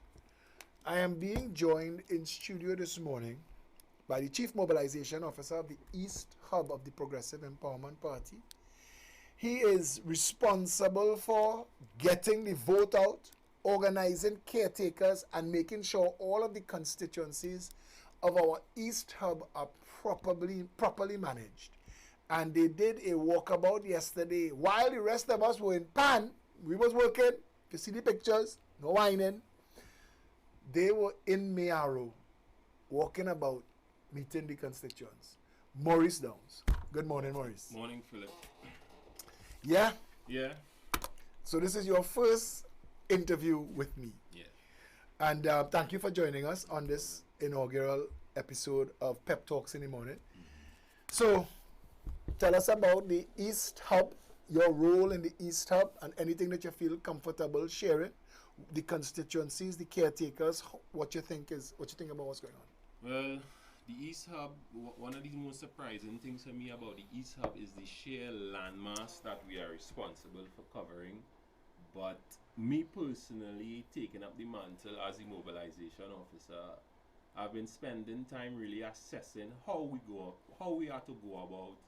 I am being joined in studio this morning by the Chief Mobilization Officer of the East Hub of the Progressive Empowerment Party. He is responsible for getting the vote out, organizing caretakers, and making sure all of the constituencies of our East Hub are properly managed. And they did a walkabout yesterday. While the rest of us were in Pan, we was working. You see the pictures, no whining. They were in Mayaro, walking about, meeting the constituents. Maurice Downs. Good morning, Maurice. Morning, Philip. Yeah? Yeah. So this is your first interview with me. Yeah. And thank you for joining us on this inaugural episode of Pep Talks in the morning. So, tell us about the East Hub, your role in the East Hub, and anything that you feel comfortable sharing. The constituencies, the caretakers, what you think about what's going on. Well, the East Hub, one of the most surprising things for me about the East Hub is the sheer landmass that we are responsible for covering. But me personally, taking up the mantle as the mobilization officer, I've been spending time really assessing how we are to go about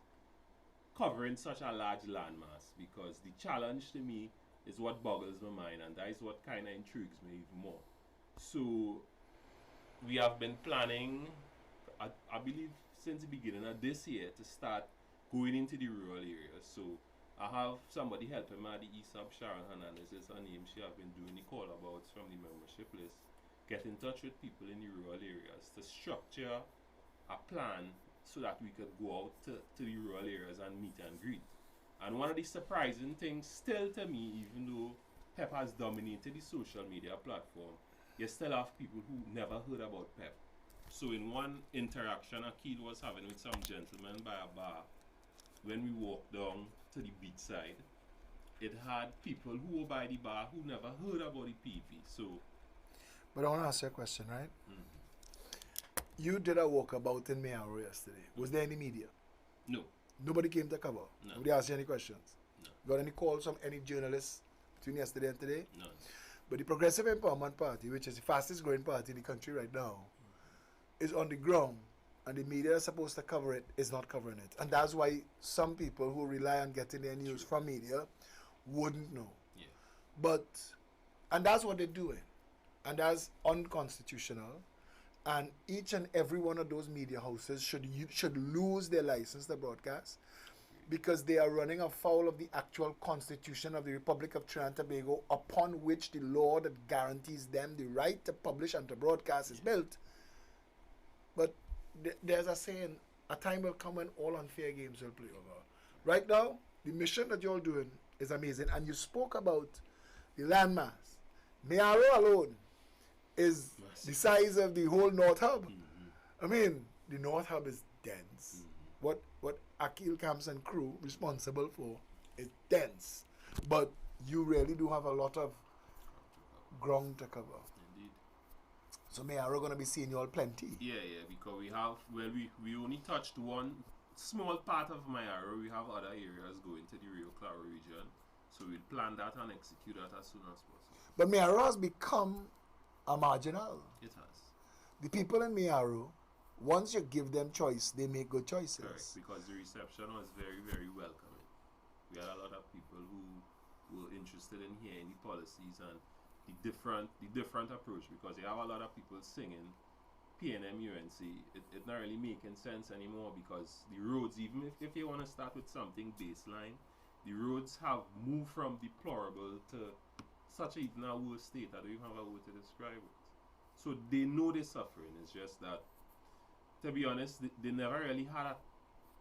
covering such a large landmass, because the challenge to me is what boggles my mind, and that is what kind of intrigues me even more. So we have been planning, I believe since the beginning of this year, to start going into the rural areas. So I have somebody helping me at the East Hub, Sharon Hernandez is her name. She have been doing the call abouts from the membership list, get in touch with people in the rural areas to structure a plan so that we could go out to the rural areas and meet and greet. And one of the surprising things still to me, even though Pep has dominated the social media platform, you still have people who never heard about Pep. So in one interaction Akil was having with some gentleman by a bar, when we walked down to the beach side, it had people who were by the bar who never heard about the PP. So, but I want to ask you a question, right? You did a walkabout in Mayaro yesterday. Was there any media? No. Nobody came to cover? No. Nobody asked you any questions? No. Got any calls from any journalists between yesterday and today? No. But the Progressive Empowerment Party, which is the fastest growing party in the country right now, is on the ground, and the media is supposed to cover it, is not covering it. And that's why some people who rely on getting their news from media wouldn't know. Yeah. And that's what they're doing. And that's unconstitutional. And each and every one of those media houses should lose their license to broadcast. because they are running afoul of the actual constitution of the Republic of Trinidad and Tobago, upon which the law that guarantees them the right to publish and to broadcast is built. But there's a saying, a time will come when all unfair games will play over. Right now, the mission that you're doing is amazing. And you spoke about the landmass. Mearo alone is the size of the whole North Hub. I mean, the North Hub is dense. What Akil Camps and crew responsible for is dense. But you really do have a lot of ground to cover. Indeed. So Mearo going to be seeing you all plenty. Yeah, because we have, well, we only touched one small part of Mearo. We have other areas going to the Rio Claro region. So we'll plan that and execute that as soon as possible. But Mearo has become a marginal. It has. The people in Mearo, once you give them choice, they make good choices. Correct, because the reception was very, very welcoming. We had a lot of people who were interested in hearing the policies and the different approach, because you have a lot of people singing PNM UNC. It not really making sense anymore, because the roads, even if you want to start with something baseline, the roads have moved from deplorable to such a now worse state. I don't even have a word to describe it. So they know they're suffering. It's just that, to be honest, they never really had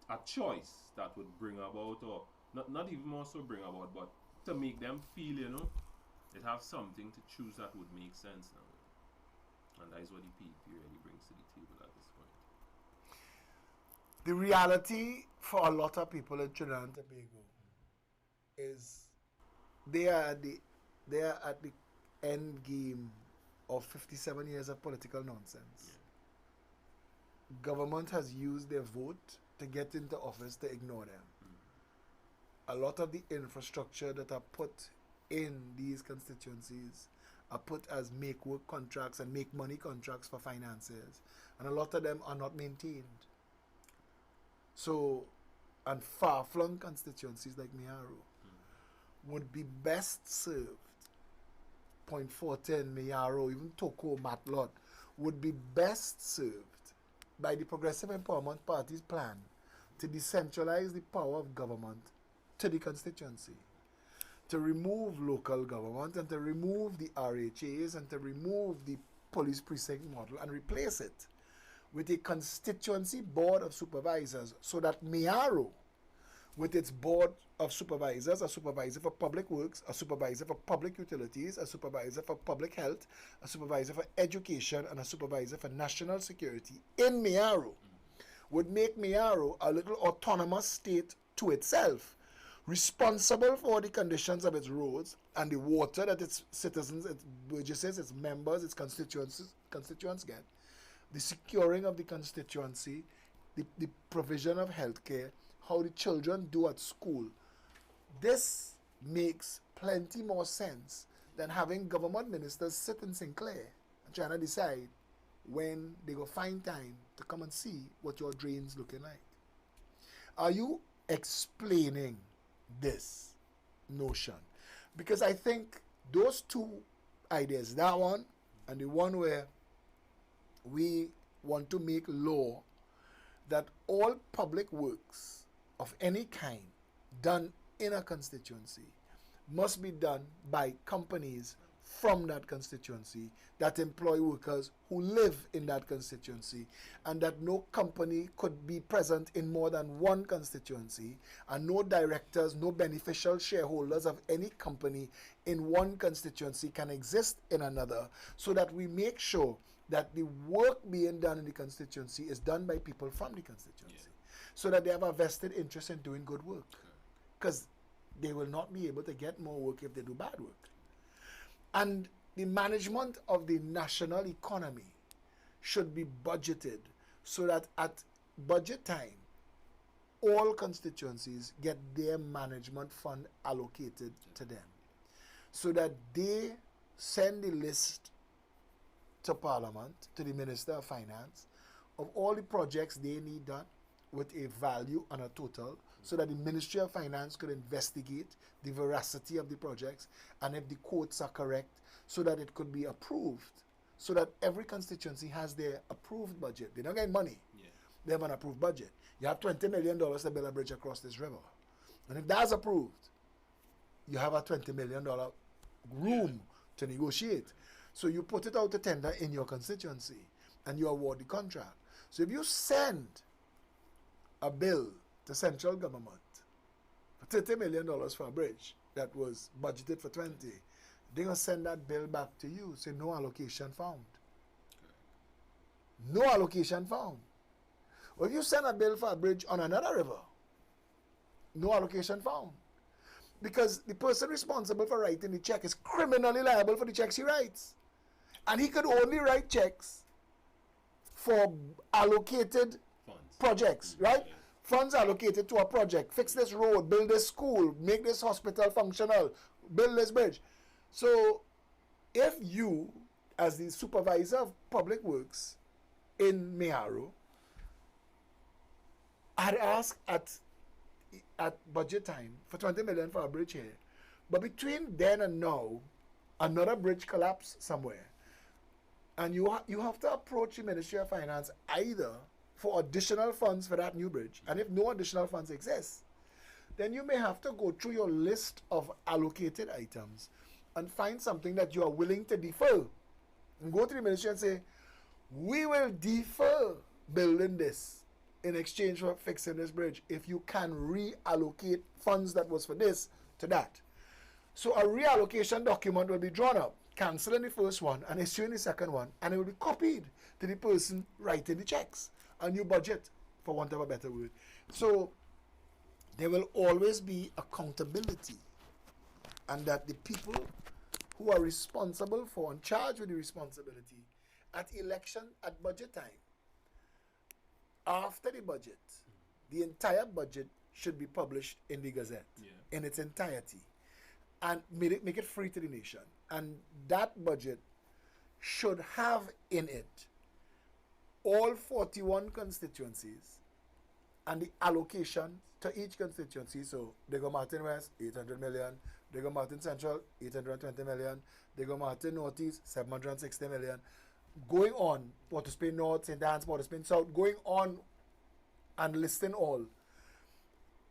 a choice that would bring about, or not even more so bring about, but to make them feel, it have something to choose that would make sense now. And that is what the PEP really brings to the table at this point. The reality for a lot of people in Trinidad and Tobago is they are at the end game of 57 years of political nonsense. Government has used their vote to get into office to ignore them. A lot of the infrastructure that are put in these constituencies are put as make work contracts and make money contracts for financiers, and a lot of them are not maintained. So, and far-flung constituencies like Mearo would be best served, Point 410, Mearo, even Toko, Matlot, would be best served by the Progressive Empowerment Party's plan to decentralize the power of government to the constituency, to remove local government and to remove the RHAs and to remove the police precinct model and replace it with a constituency board of supervisors, so that Mearo, with its board of supervisors, a supervisor for public works, a supervisor for public utilities, a supervisor for public health, a supervisor for education, and a supervisor for national security in Mearo, would make Mearo a little autonomous state to itself, responsible for the conditions of its roads and the water that its citizens, its burgesses, its members, its constituents get, the securing of the constituency, the provision of healthcare, how the children do at school. This makes plenty more sense than having government ministers sit in Sinclair and trying to decide when they go find time to come and see what your drain's looking like. Are you explaining this notion? Because I think those two ideas, that one and the one where we want to make law that all public works of any kind done in a constituency must be done by companies from that constituency that employ workers who live in that constituency, and that no company could be present in more than one constituency, and no directors, no beneficial shareholders of any company in one constituency can exist in another, so that we make sure that the work being done in the constituency is done by people from the constituency, so that they have a vested interest in doing good work, because they will not be able to get more work if they do bad work. And the management of the national economy should be budgeted so that at budget time, all constituencies get their management fund allocated to them, so that they send the list to Parliament, to the Minister of Finance, of all the projects they need done with a value and a total, so that the Ministry of Finance could investigate the veracity of the projects, and if the quotes are correct, so that it could be approved, so that every constituency has their approved budget. They don't get money. They have an approved budget. You have $20 million to build a bridge across this river. And if that's approved, you have a $20 million room to negotiate. So you put it out to tender in your constituency and you award the contract. So if you send a bill to central government for $30 million for a bridge that was budgeted for 20, they're going to send that bill back to you, say no allocation found. No allocation found. Or if you send a bill for a bridge on another river, no allocation found. Because the person responsible for writing the check is criminally liable for the checks he writes. And he could only write checks for allocated projects, right? Funds allocated to a project. Fix this road, build this school, make this hospital functional, build this bridge. So if you, as the supervisor of public works in Meharo, had asked at budget time for 20 million for a bridge here, but between then and now, another bridge collapsed somewhere, and you have to approach the Ministry of Finance either for additional funds for that new bridge, and if no additional funds exist, then you may have to go through your list of allocated items and find something that you are willing to defer, and go to the ministry and say, we will defer building this in exchange for fixing this bridge if you can reallocate funds that was for this to that. So a reallocation document will be drawn up, cancelling the first one and issuing the second one, and it will be copied to the person writing the checks. A new budget, for want of a better word. So there will always be accountability, and that the people who are responsible for and charged with the responsibility at election, at budget time, after the budget, the entire budget should be published in the Gazette in its entirety and make it free to the nation. And that budget should have in it all 41 constituencies and the allocation to each constituency. So they go Martin West, 800 million. They go Martin Central, 820 million. They go Martin Northeast, 760 million. Going on, Port of Spain North, St. Anne's, Port of Spain South, going on and listing all.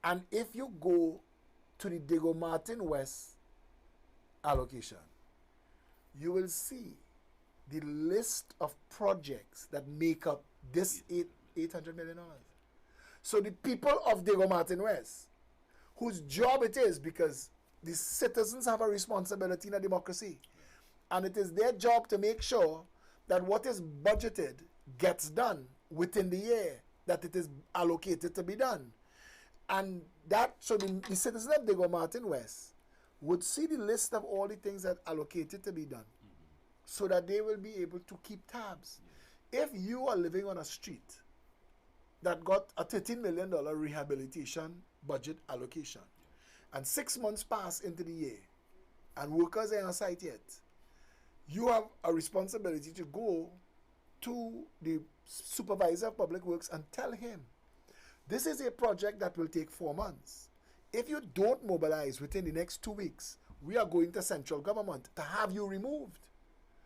And if you go to the Diego Martin West allocation, you will see the list of projects that make up this $800 million. So the people of Diego Martin West, whose job it is, because the citizens have a responsibility in a democracy, and it is their job to make sure that what is budgeted gets done within the year that it is allocated to be done. And that, so the citizens of Diego Martin West would see the list of all the things that are allocated to be done, so that they will be able to keep tabs. If you are living on a street that got a $13 million rehabilitation budget allocation, and 6 months pass into the year, and workers are on site yet, you have a responsibility to go to the supervisor of public works and tell him, this is a project that will take 4 months. If you don't mobilize within the next 2 weeks, we are going to central government to have you removed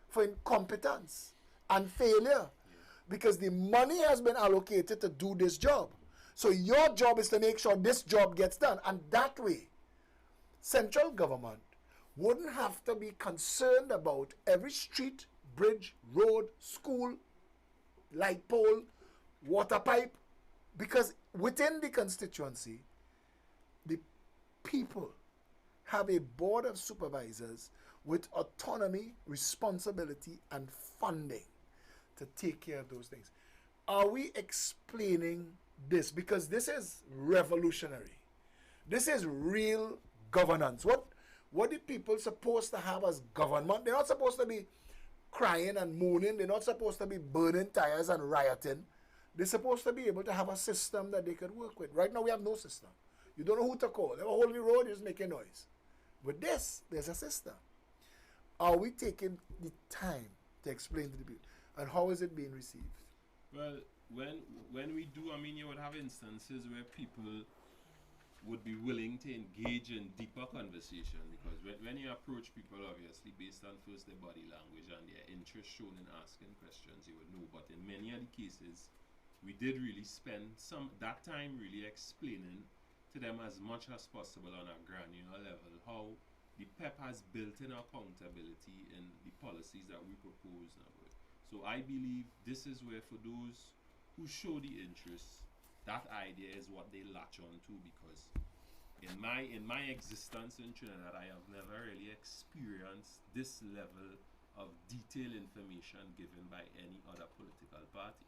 for incompetence and failure, because the money has been allocated to do this job. So your job is to make sure this job gets done, and that way central government wouldn't have to be concerned about every street, bridge, road, school, light pole, water pipe, because within the constituency, the people have a board of supervisors with autonomy, responsibility, and funding to take care of those things. Are we explaining this? Because this is revolutionary. This is real governance. What the people supposed to have as government? They're not supposed to be crying and moaning. They're not supposed to be burning tires and rioting. They're supposed to be able to have a system that they could work with. Right now we have no system. You don't know who to call. They have a hole in the road, you're just making noise. With this, there's a system. Are we taking the time to explain to the people? And how is it being received? Well, when we do, I mean, you would have instances where people would be willing to engage in deeper conversation, because when you approach people, obviously, based on first their body language and their interest shown in asking questions, you would know. But in many of the cases, we did really spend that time really explaining to to them as much as possible on a granular level how the PEP has built-in accountability in the policies that we propose now. So I believe this is where, for those who show the interest, that idea is what they latch on to, because in my existence in Trinidad, I have never really experienced this level of detailed information given by any other political party.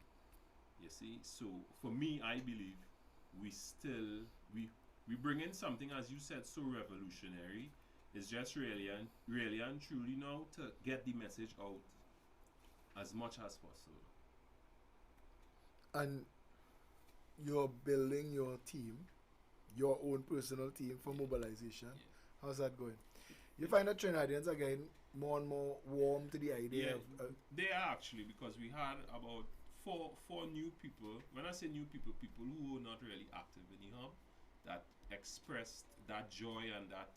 You see, so for me, I believe we bring in something, as you said, so revolutionary. It's just really and truly now to get the message out as much as possible. And you're building your team, your own personal team for mobilization. How's that going? You find that Trinidadians are getting more and more warm to the idea of... They are actually, because we had about four new people. When I say new people, people who were not really active in the hub, that expressed that joy and that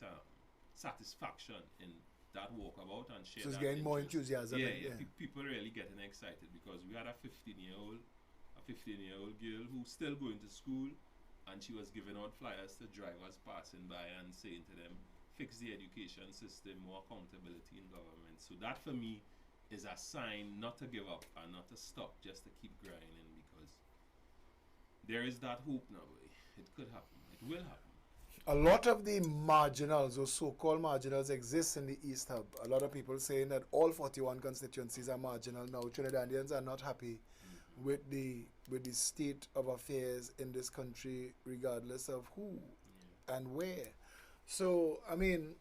satisfaction in that walkabout and share. So it's that getting more enthusiasm. People really getting excited, because we had a 15-year-old girl who's still going to school, and she was giving out flyers to drivers passing by and saying to them, fix the education system, more accountability in government. So that for me is a sign not to give up and not to stop, just to keep grinding, because there is that hope now. It could happen. It will happen. A lot of the marginals, or so-called marginals, exist in the East Hub. A lot of people saying that all 41 constituencies are marginal now. Trinidadians are not happy with the state of affairs in this country, regardless of who and where. So, I mean,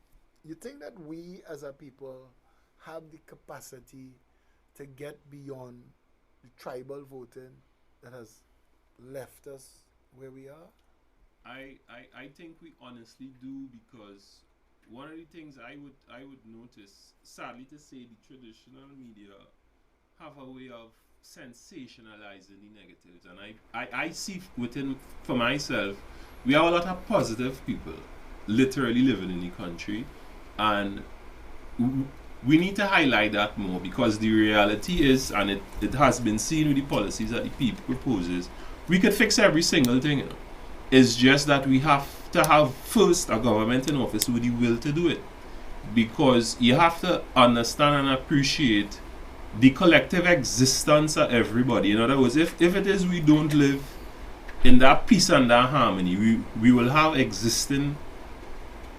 you think that we as a people have the capacity to get beyond the tribal voting that has left us where we are? I think we honestly do, because one of the things I would notice, sadly to say, the traditional media have a way of sensationalizing the negatives, and I see for myself, we have a lot of positive people literally living in the country, and we need to highlight that more, because the reality is, and it has been seen with the policies that the people proposes, we could fix every single thing, you know. It's just that we have to have first a government in office with the will to do it, because you have to understand and appreciate the collective existence of everybody. In other words, if it is we don't live in that peace and that harmony, we will have existing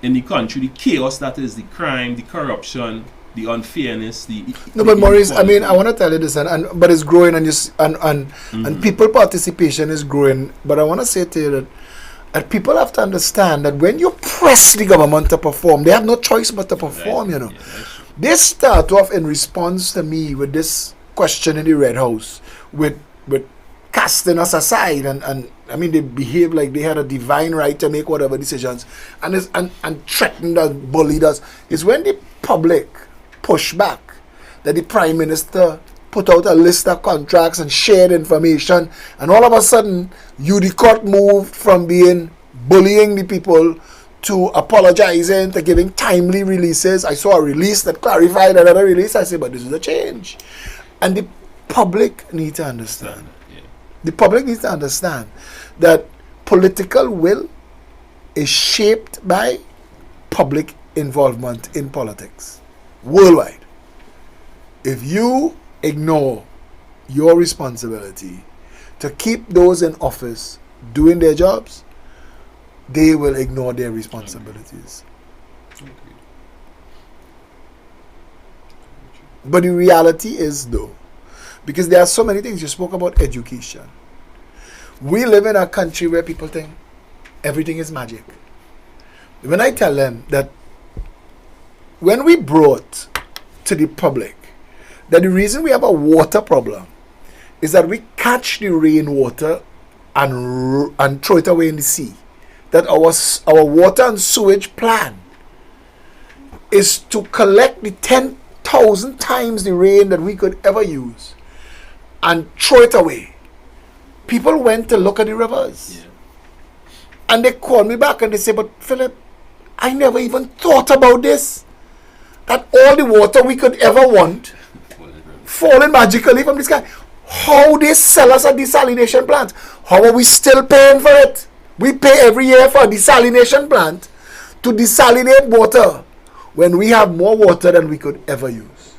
in the country the chaos that is the crime, the corruption, the unfairness, but Maurice, I mean, I want to tell you this, but it's growing, and people participation is growing. But I want to say to you that people have to understand that when you press the government to perform, they have no choice but to perform. You know, they start off in response to me with this question in the Red House, with casting us aside, and I mean, they behave like they had a divine right to make whatever decisions, and threatened us, bullied us. It's when the public push back that the Prime Minister put out a list of contracts and shared information, and all of a sudden UDCOT moved from being bullying the people to apologizing, to giving timely releases. I saw a release that clarified another release. I said, but this is a change. And the public need to understand. The public needs to understand that political will is shaped by public involvement in politics worldwide. If you ignore your responsibility to keep those in office doing their jobs, they will ignore their responsibilities. But the reality is, though, because there are so many things, you spoke about education. We live in a country where people think everything is magic. When I tell them that when we brought to the public that the reason we have a water problem is that we catch the rainwater and throw it away in the sea, that our water and sewage plan is to collect the 10,000 times the rain that we could ever use and throw it away. People went to look at the rivers, and they called me back and they say, but Philip, I never even thought about this, that all the water we could ever want falling magically from the sky. How they sell us a desalination plant? How are we still paying for it? We pay every year for a desalination plant to desalinate water when we have more water than we could ever use.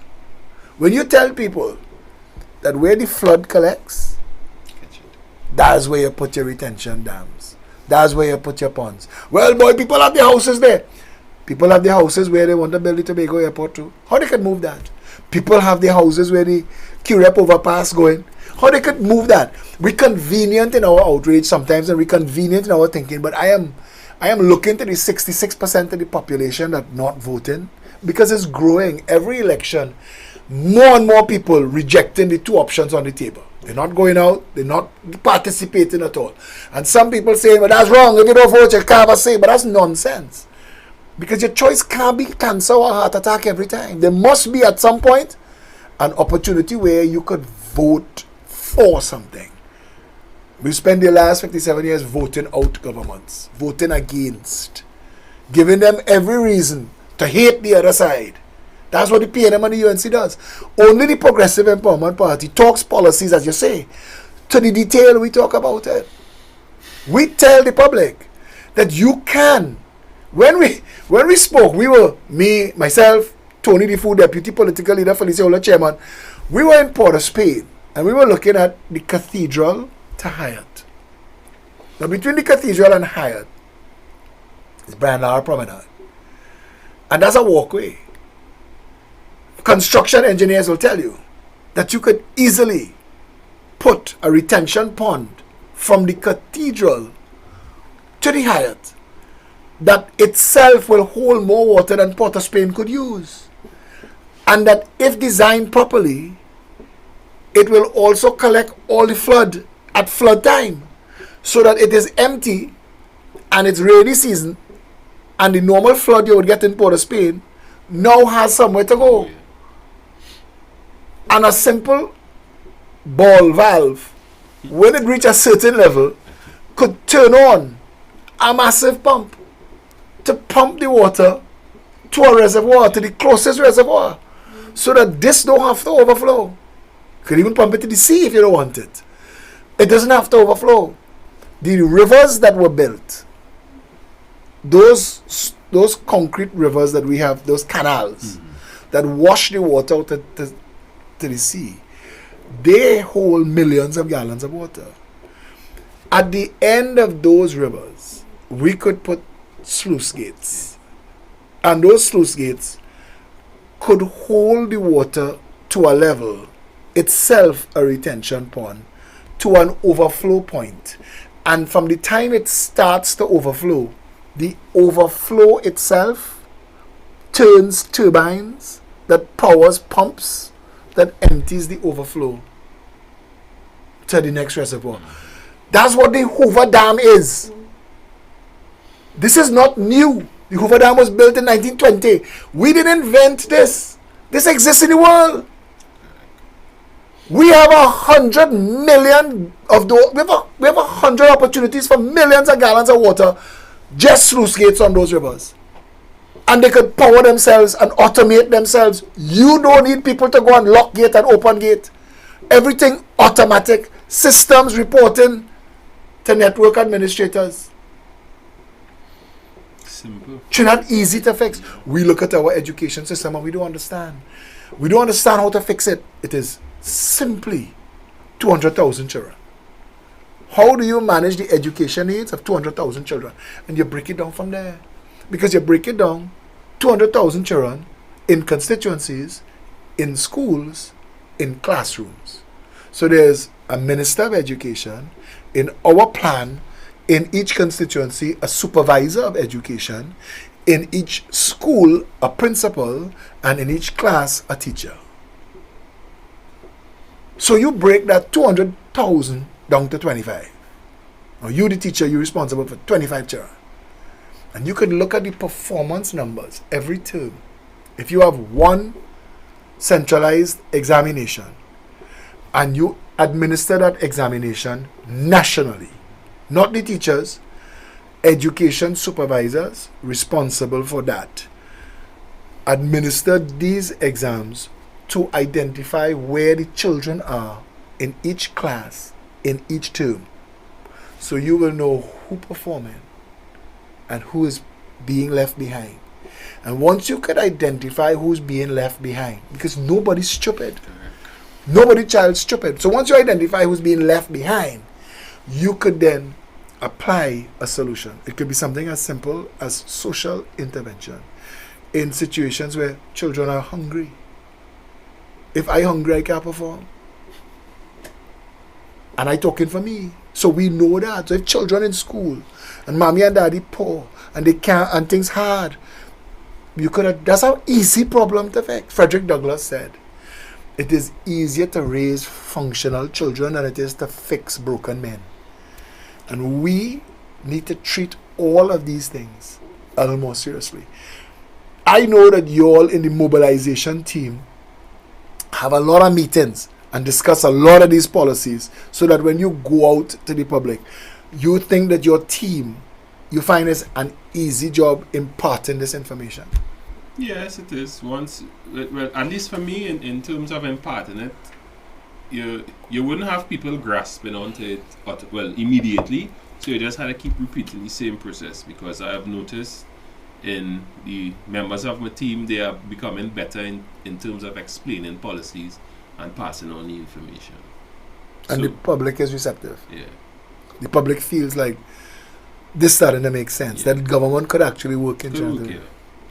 When you tell people that where the flood collects, that's where you put your retention dams. That's where you put your ponds. Well, boy, people have their houses there. People have their houses where they want to build the Tobago airport too. How they could move that? People have their houses where the Curep overpass going. How they could move that? We're convenient in our outrage sometimes, and we're convenient in our thinking, but I am looking to the 66% of the population that not voting, because it's growing. Every election, more and more people rejecting the two options on the table. They're not going out, they're not participating at all. And some people saying, well, that's wrong. If you don't vote, you can't have a say. But that's nonsense. Because your choice can't be cancer or heart attack every time. There must be at some point an opportunity where you could vote for something. We spent the last 57 years voting out governments, voting against, giving them every reason to hate the other side. That's what the PNM and the UNC does. Only the Progressive Empowerment Party talks policies, as you say, to the detail we talk about it. We tell the public that you can. When we spoke, we were, me, myself, Tony the Food Deputy Political Leader, Felicia Ola Chairman, we were in Port of Spain, and we were looking at the Cathedral to Hyatt. Now, between the Cathedral and Hyatt is Brian Lara Promenade. And that's a walkway. Construction engineers will tell you that you could easily put a retention pond from the Cathedral to the Hyatt that itself will hold more water than Port of Spain could use. And that if designed properly, it will also collect all the flood at flood time, so that it is empty and it's rainy season, and the normal flood you would get in Port of Spain now has somewhere to go. And a simple ball valve, when it reaches a certain level, could turn on a massive pump to pump the water to a reservoir, to the closest reservoir, so that this don't have to overflow. You could even pump it to the sea if you don't want it. It doesn't have to overflow. The rivers that were built, those concrete rivers that we have, those canals that wash the water out to the sea, they hold millions of gallons of water. At the end of those rivers, we could put sluice gates. And those sluice gates could hold the water to a level, itself a retention pond, to an overflow point. And from the time it starts to overflow, the overflow itself turns turbines that powers pumps that empties the overflow to the next reservoir. That's what the Hoover Dam is. This is not new. The Hoover Dam was built in 1920. We didn't invent this. This exists in the world. We have 100 million of those. We have 100 opportunities for millions of gallons of water, just sluice gates on those rivers. And they could power themselves and automate themselves. You don't need people to go and lock gate and open gate. Everything automatic. Systems reporting to network administrators. Simple. It's not easy to fix. We look at our education system and we don't understand. We don't understand how to fix it. It is simply 200,000 children. How do you manage the education needs of 200,000 children? And you break it down from there. Because you break it down, 200,000 children in constituencies, in schools, in classrooms. So there's a minister of education. In our plan, in each constituency, a supervisor of education. In each school, a principal. And in each class, a teacher. So you break that 200,000 down to 25. Now you, the teacher, you're responsible for 25 children. And you can look at the performance numbers every term. If you have one centralized examination and you administer that examination nationally, not the teachers, education supervisors responsible for that, administer these exams to identify where the children are in each class, in each term. So you will know who performing and who is being left behind. And once you could identify who's being left behind, because nobody's stupid. Nobody child's stupid. So once you identify who's being left behind, you could then apply a solution. It could be something as simple as social intervention in situations where children are hungry. If I'm hungry, I can't perform. And I talking for me. So we know that. So if children in school and mommy and daddy poor and they can't and things hard, you could have, that's an easy problem to fix. Frederick Douglass said, it is easier to raise functional children than it is to fix broken men. And we need to treat all of these things a little more seriously. I know that you all in the mobilization team have a lot of meetings and discuss a lot of these policies so that when you go out to the public, you think that your team, you find it's an easy job imparting this information. Yes, it is. Once, well, at least for me, in terms of imparting it, you wouldn't have people grasping onto it, immediately. So you just had to keep repeating the same process, because I have noticed in the members of my team, they are becoming better in terms of explaining policies and passing on the information. And so, the public is receptive. Yeah. The public feels like this starting to make sense, that government could actually work in China.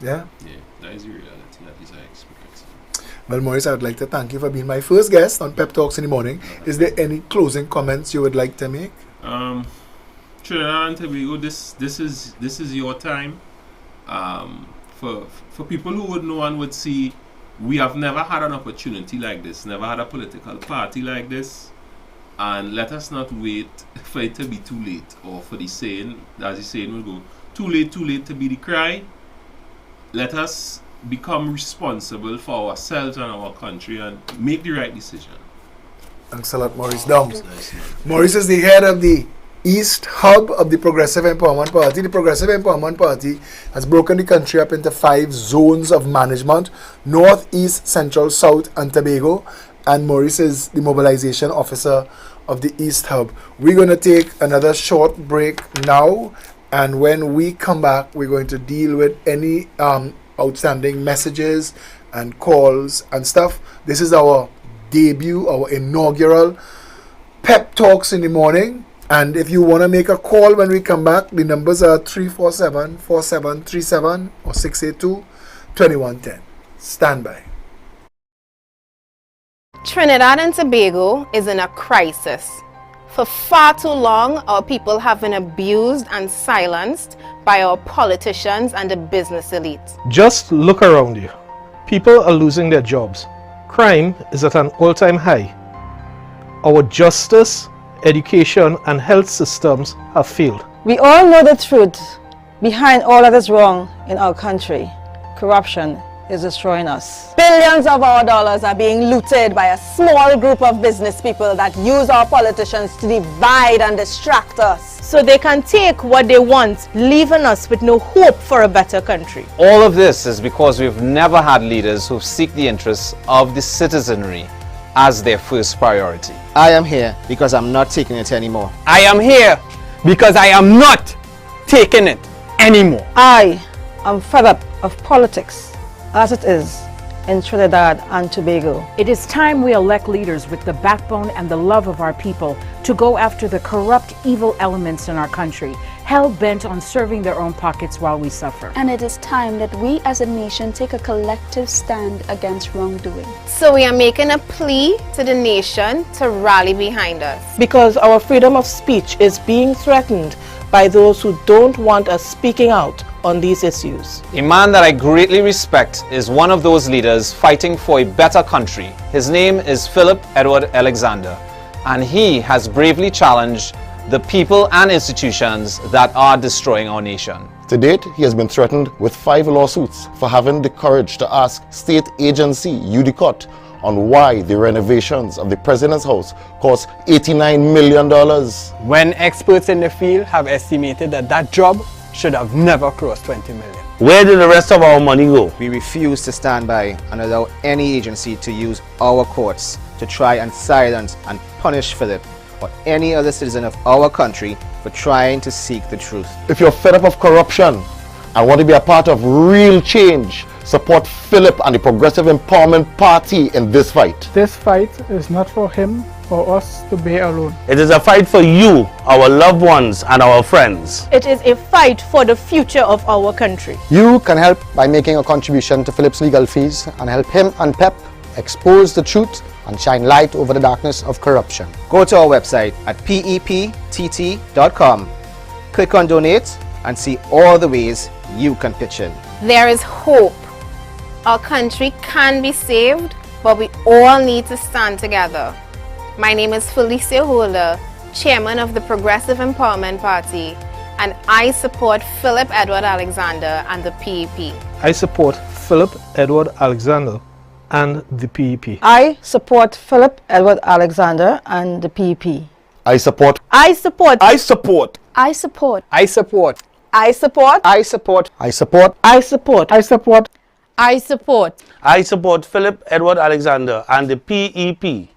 Yeah? Yeah, that is the reality, at least I experience. Well, Maurice, I would like to thank you for being my first guest on Pep Talks in the morning. Is there any closing comments you would like to make? Trinidad and Tobago, this is your time. For people who would know and would see, we have never had an opportunity like this, never had a political party like this, and let us not wait for it to be too late, or for the saying, as the saying will go, too late to be the cry. Let us become responsible for ourselves and our country and make the right decision. Thanks a lot, Maurice Downs. Maurice is the head of the East Hub of the Progressive Empowerment Party. The Progressive Empowerment Party has broken the country up into 5 zones of management: North, East, Central, South, and Tobago. And Maurice is the mobilization officer of the East Hub. We're going to take another short break now, and when we come back, we're going to deal with any outstanding messages and calls and stuff. This is our debut, our inaugural Pep Talks in the morning. And if you want to make a call when we come back, the numbers are 347-4737 or 682-2110. Stand by. Trinidad and Tobago is in a crisis. For far too long, our people have been abused and silenced by our politicians and the business elite. Just look around you. People are losing their jobs. Crime is at an all-time high. Our justice, education, and health systems have failed. We all know the truth. Behind all that is wrong in our country, corruption is destroying us. Billions of our dollars are being looted by a small group of business people that use our politicians to divide and distract us, so they can take what they want, leaving us with no hope for a better country. All of this is because we've never had leaders who seek the interests of the citizenry as their first priority. I am here because I'm not taking it anymore. I am here because I am not taking it anymore. I am fed up of politics as it is in Trinidad and Tobago. It is time we elect leaders with the backbone and the love of our people to go after the corrupt, evil elements in our country, hell-bent on serving their own pockets while we suffer. And it is time that we as a nation take a collective stand against wrongdoing. So we are making a plea to the nation to rally behind us. Because our freedom of speech is being threatened by those who don't want us speaking out on these issues. A man that I greatly respect is one of those leaders fighting for a better country. His name is Philip Edward Alexander, and he has bravely challenged the people and institutions that are destroying our nation. To date, he has been threatened with 5 lawsuits for having the courage to ask state agency UDCOT on why the renovations of the President's house cost $89 million. When experts in the field have estimated that job should have never crossed 20 million. Where did the rest of our money go? We refuse to stand by and allow any agency to use our courts to try and silence and punish Philip or any other citizen of our country for trying to seek the truth. If you're fed up of corruption and want to be a part of real change, support Philip and the Progressive Empowerment Party in this fight. This fight is not for him or us to bear alone. It is a fight for you, our loved ones, and our friends. It is a fight for the future of our country. You can help by making a contribution to Philip's legal fees and help him and Pep expose the truth and shine light over the darkness of corruption. Go to our website at peptt.com, click on donate, and see all the ways you can pitch in. There is hope. Our country can be saved, but we all need to stand together. My name is Felicia Holder, Chairman of the Progressive Empowerment Party, and I support Philip Edward Alexander and the PEP. I support Philip Edward Alexander and the PEP. I support Philip Edward Alexander and the PEP. I support. I support. I support. I support. I support. I support. I support. I support. I support. I support. I support. I support Philip Edward Alexander and the PEP.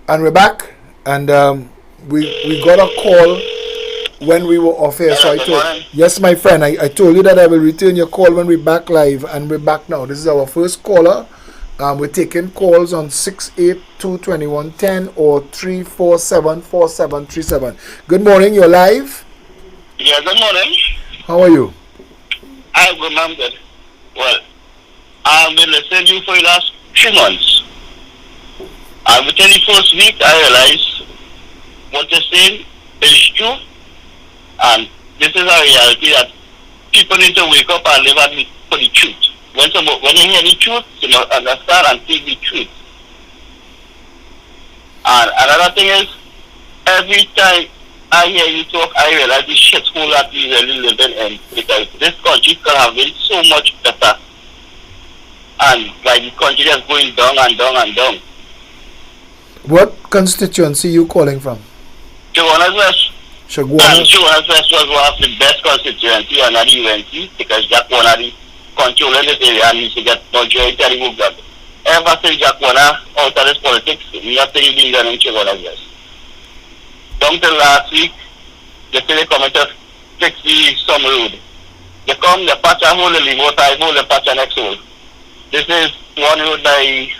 And we're back, and we got a call when we were off air. So I told, yes, my friend, I told you that I will return your call when we're back live, and we're back now. This is our first caller. We're taking calls on 682-2110 or 347-4737. Good morning, you're live. Yeah, good morning. How are you? I'm good, I'm good. Well, I've been listening to you for the last 3 months. And within the first week, I realized what you're saying is true. And this is a reality that people need to wake up and live for the truth. When you hear the truth, you must understand and take the truth. And another thing is, every time I hear you talk, I realize the shithole that we really living in. Because this country could have been so much better. And like the country just going down and down and down. What constituency you calling from? Shaguanas West. Shaguanas? And Shaguanas West was one of the best constituency under the UNC because Jack Warner the controlling this area and he should get majority of the movement. Ever since Jack Warner out of this politics, nothing is being done in Shaguanas West. Down till last week, they say they come to fix the some road. They come, they patch a hole, they leave out a hole, they patch a next hole. This is one road by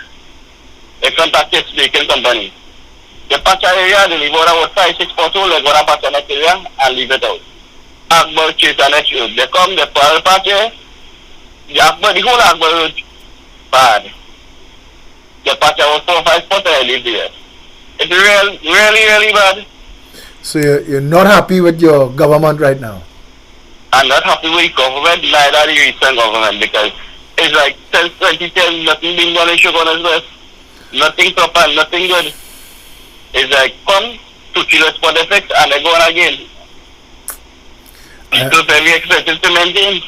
a contacted speaking company. The patch area, they leave out about 5-6 potholes, they go to patch the next area and leave it out. Akbar chase the next road. They come, they patch it, the whole Akbar road bad. They patch about 4 or 5 spots and they leave there. It's really bad. So you're not happy with your government right now? I'm not happy with the government, neither the recent government, because it's like since 2010, nothing being done in Shaguanas West. Nothing proper, nothing good. It's like come to kill us for the fix and they go on again. It's very expensive to maintain.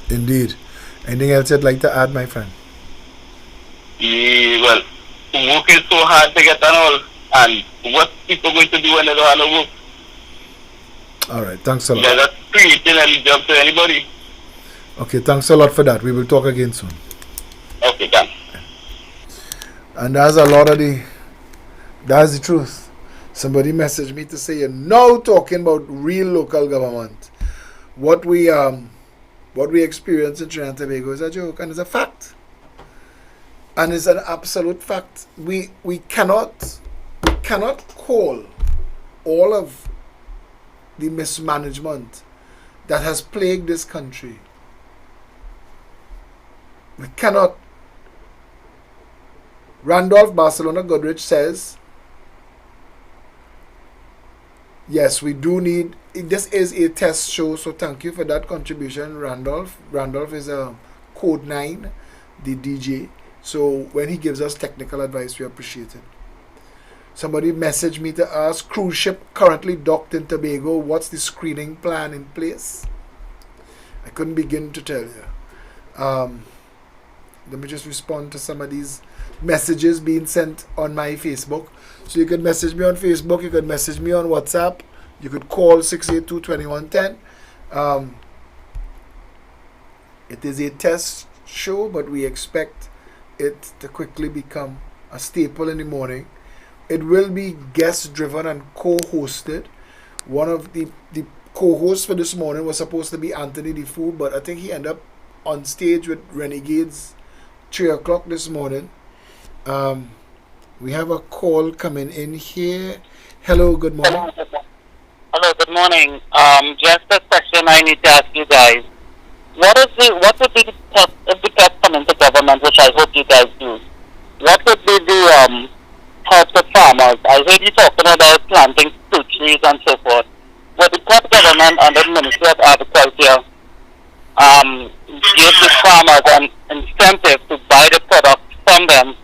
Indeed. Anything else you'd like to add, my friend? Yeah, well, work is so hard to get and all. And what people going to do when they don't have no work? All right, thanks a lot. They're not creating any job to anybody. Okay, thanks a lot for that. We will talk again soon. Okay, thanks. And that's the truth. Somebody messaged me to say you're now talking about real local government. What we experience in Trinidad and Tobago is a joke and it's a fact. And it's an absolute fact. We cannot call all of the mismanagement that has plagued this country. We cannot. Randolph Barcelona Goodrich says, yes, we do need, this is a test show, so thank you for that contribution, Randolph. Randolph is a Code 9, the DJ, so when he gives us technical advice, we appreciate it. Somebody messaged me to ask, cruise ship currently docked in Tobago, what's the screening plan in place? I couldn't begin to tell you. let me just respond to some of these messages being sent on my Facebook. So you can message me on Facebook, you can message me on WhatsApp, you could call 682-2110. It is a test show, but we expect it to quickly become a staple in the morning. It will be guest driven and co-hosted. One of the co-hosts for this morning was supposed to be Anthony Defoe, but I think he ended up on stage with Renegades 3 o'clock this morning. We have a call coming in here. Hello, good morning. Hello, good morning. Just a question I need to ask you guys. What would be the test, if the test come into government, which I hope you guys do, what would be the help to farmers? I heard you talking about planting fruit trees and so forth. Would the top government and the Ministry of Agriculture give the farmers an incentive to buy the product from them,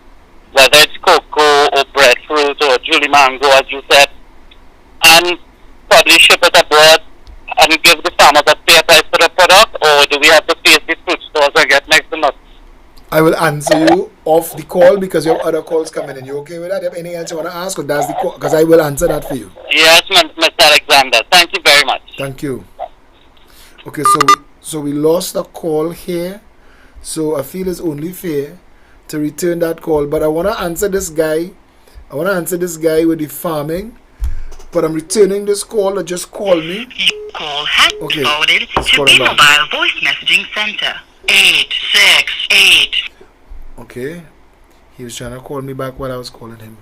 whether it's cocoa or breadfruit or Julie mango, as you said, and probably ship it abroad and give the farmers a fair price for the product, or do we have to face the fruit stores and get next to nothing? I will answer you off the call because you have other calls coming in. You okay with that? Do you have anything else you want to ask, or that's the call? Because I will answer that for you. Yes, Mr. Alexander. Thank you very much. Thank you. Okay, so we lost a call here. So I feel it's only fair to return that call. But I want to answer this guy. I want to answer this guy with the farming. But I'm returning this call. Just call me. Call has Okay, forwarded let's to call him B-Mobile back. Voice Messaging Center. 868. Okay. He was trying to call me back while I was calling him.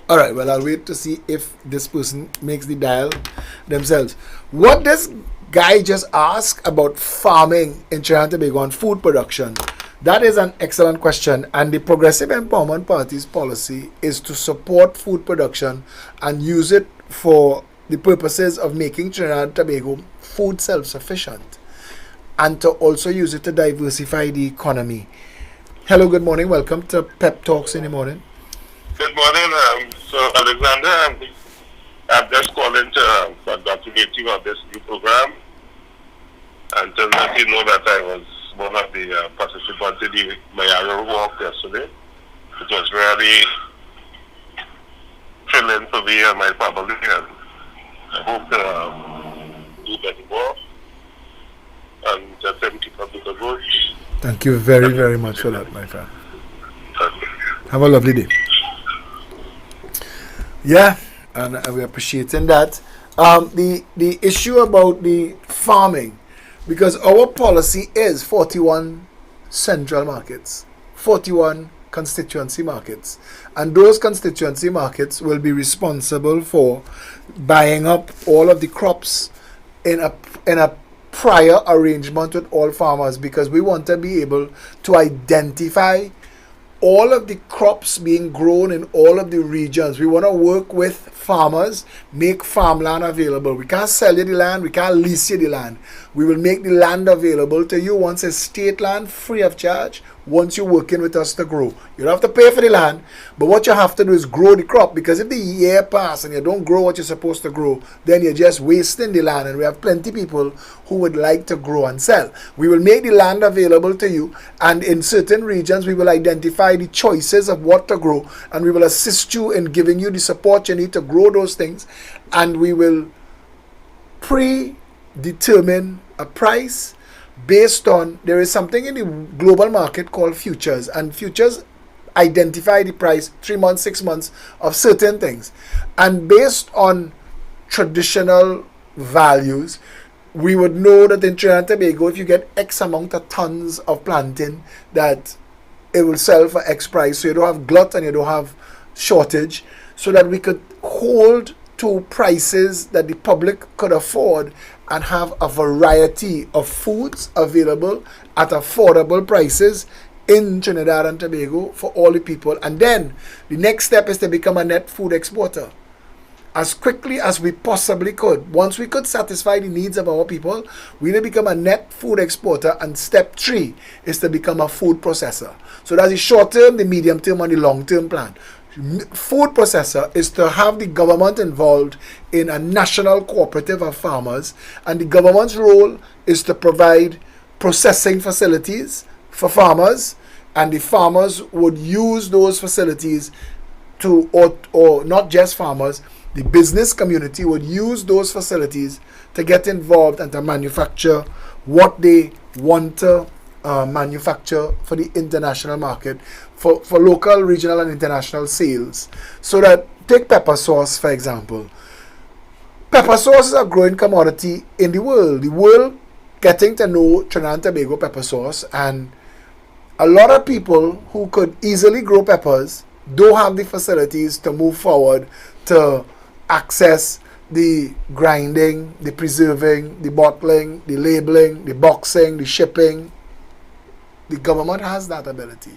All right, well, I'll wait to see if this person makes the dial themselves. What this guy just asked about farming in Trinidad and Tobago and food production, that is an excellent question. And the Progressive Empowerment Party's policy is to support food production and use it for the purposes of making Trinidad and Tobago food self-sufficient, and to also use it to diversify the economy. Hello, good morning. Welcome to Pep Talks in the morning. Good morning. So, Alexander, I'm just calling to congratulate you on this new program and to let you know that I was one of the participants in the Mayaro walk yesterday. It was really thrilling for me and my family, and I hope to do better more and let them keep up with the good. Thank you very, very much for that, my friend. Have a lovely day. Yeah, and we're appreciating that. The issue about the farming, because our policy is 41 central markets, 41 constituency markets, and those constituency markets will be responsible for buying up all of the crops in a prior arrangement with all farmers, because we want to be able to identify all of the crops being grown in all of the regions. We want to work with farmers, make farmland available. We can't sell you the land, we can't lease you the land. We will make the land available to you once it's state land, free of charge, once you're working with us to grow. You don't have to pay for the land, but what you have to do is grow the crop, because if the year passes and you don't grow what you're supposed to grow, then you're just wasting the land, and we have plenty of people who would like to grow and sell. We will make the land available to you, and in certain regions we will identify the choices of what to grow, and we will assist you in giving you the support you need to grow those things, and we will predetermine a price based on, there is something in the global market called futures, and futures identify the price 3 months, 6 months of certain things, and based on traditional values, we would know that in Trinidad and Tobago, if you get X amount of tons of planting, that it will sell for X price, so you don't have glut and you don't have shortage, so that we could hold to prices that the public could afford and have a variety of foods available at affordable prices in Trinidad and Tobago for all the people. And then the next step is to become a net food exporter as quickly as we possibly could. Once we could satisfy the needs of our people, we will become a net food exporter, and step 3 is to become a food processor. So that's the short term, the medium term, and the long term plan. food processor is to have the government involved in a national cooperative of farmers, and the government's role is to provide processing facilities for farmers, and the farmers would use those facilities to, or not just farmers, the business community would use those facilities to get involved and to manufacture what they want to manufacture for the international market, for local, regional, and international sales. So that, take pepper sauce, for example. Pepper sauce is a growing commodity in the world. The world getting to know Trinidad and Tobago pepper sauce, and a lot of people who could easily grow peppers don't have the facilities to move forward to access the grinding, the preserving, the bottling, the labeling, the boxing, the shipping. The government has that ability.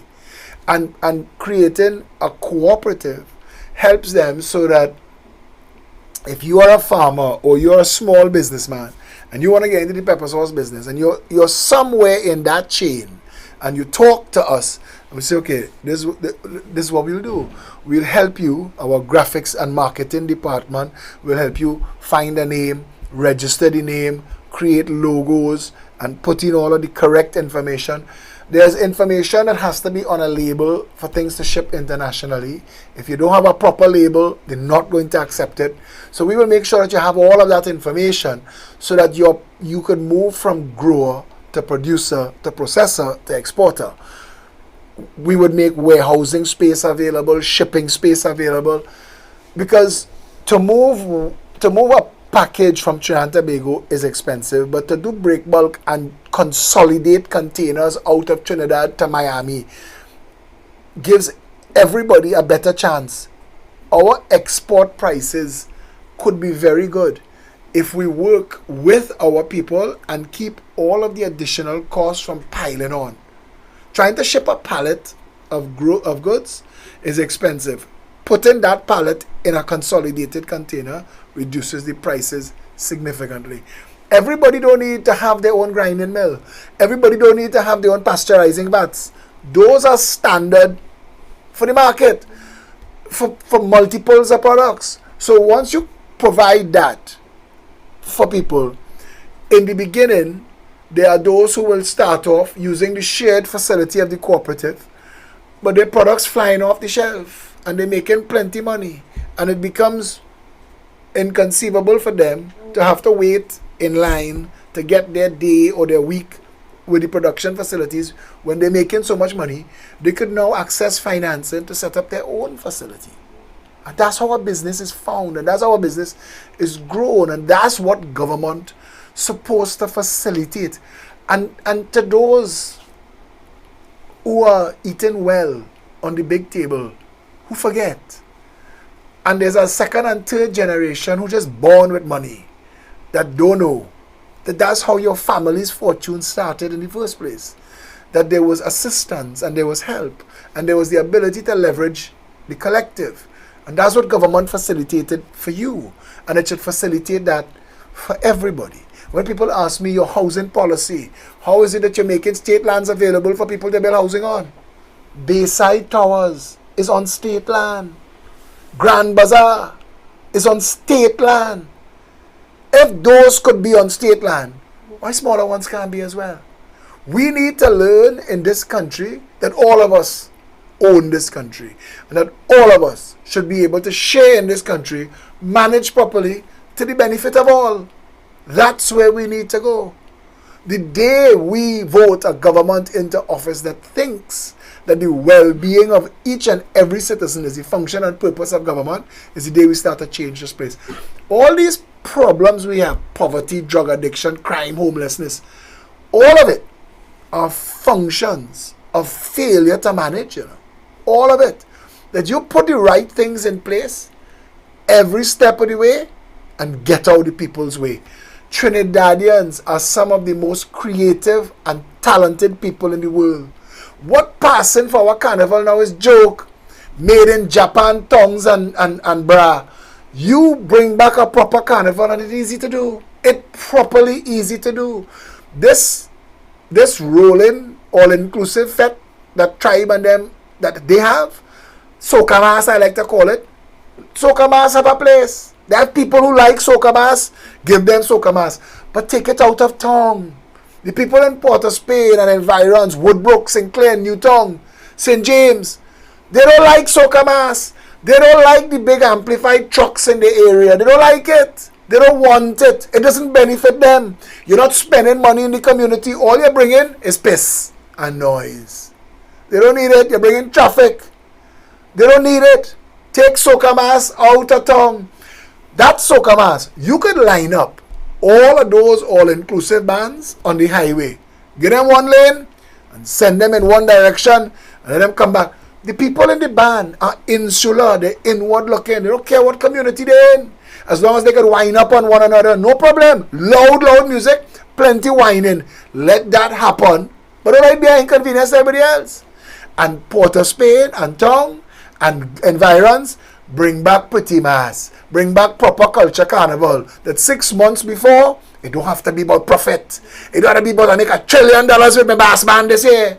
And creating a cooperative helps them, so that if you are a farmer or you're a small businessman and you want to get into the pepper sauce business, and you're somewhere in that chain, and you talk to us, and we say, okay, this is what we'll do. We'll help you, our graphics and marketing department will help you find a name, register the name, create logos, and put in all of the correct information. There's information that has to be on a label for things to ship internationally. If you don't have a proper label, they're not going to accept it. So we will make sure that you have all of that information, so that you can move from grower to producer to processor to exporter. We would make warehousing space available, shipping space available, because to move a package from Trinidad and Tobago is expensive, but to do break bulk and consolidate containers out of Trinidad to Miami gives everybody a better chance. Our export prices could be very good if we work with our people and keep all of the additional costs from piling on. Trying to ship a pallet of goods is expensive. Putting that pallet in a consolidated container reduces the prices significantly. Everybody don't need to have their own grinding mill. Everybody don't need to have their own pasteurizing vats. Those are standard for the market, for multiples of products. So once you provide that for people, in the beginning, there are those who will start off using the shared facility of the cooperative, but their products flying off the shelf and they're making plenty money, and it becomes inconceivable for them to have to wait in line to get their day or their week with the production facilities. When they're making so much money, they could now access financing to set up their own facility. And that's how our business is found, and that's how our business is grown, and that's what government supposed to facilitate. And to those who are eating well on the big table, who forget, and there's a second and third generation who just born with money, that don't know that that's how your family's fortune started in the first place, that there was assistance and there was help and there was the ability to leverage the collective. And that's what government facilitated for you, and it should facilitate that for everybody. When people ask me your housing policy, how is it that you're making state lands available for people to build housing on? Bayside Towers is on state land. Grand Bazaar is on state land. If those could be on state land, why smaller ones can't be as well? We need to learn in this country that all of us own this country, and that all of us should be able to share in this country, manage properly to the benefit of all. That's where we need to go. The day we vote a government into office that thinks that the well-being of each and every citizen is the function and purpose of government, is the day we start to change this place. All these problems we have, poverty, drug addiction, crime, homelessness, all of it are functions of failure to manage, all of it. That you put the right things in place every step of the way and get out the people's way. Trinidadians are some of the most creative and talented people in the world. What passing for our carnival now is joke, made in Japan, tongues and bra. You bring back a proper carnival and it's easy to do. It's properly easy to do. This rolling all-inclusive fete that tribe and them that they have, Soca Mass, I like to call it. Soca Mass have a place. There are people who like Soca Mass, give them Soca Mass. But take it out of town. The people in Port of Spain and environs, Woodbrook, Sinclair, Newtown, St. James, they don't like Soca Mass. They don't like the big amplified trucks in the area. They don't like it. They don't want it. It doesn't benefit them. You're not spending money in the community. All you're bringing is piss and noise. They don't need it. You're bringing traffic. They don't need it. Take Soca Mass out of town. That Soca Mass, you could line up all of those all-inclusive bands on the highway. Give them one lane and send them in one direction and let them come back. The people in the band are insular. They're inward looking. They don't care what community they're in. As long as they can wind up on one another, no problem. Loud music, plenty whining. Let that happen. But don't let it be an inconvenience to everybody else. And Port of Spain and town and environs, bring back pretty mass. Bring back proper culture carnival. That 6 months before, it don't have to be about profit. It don't have to be about I make $1 trillion with my bass band this year.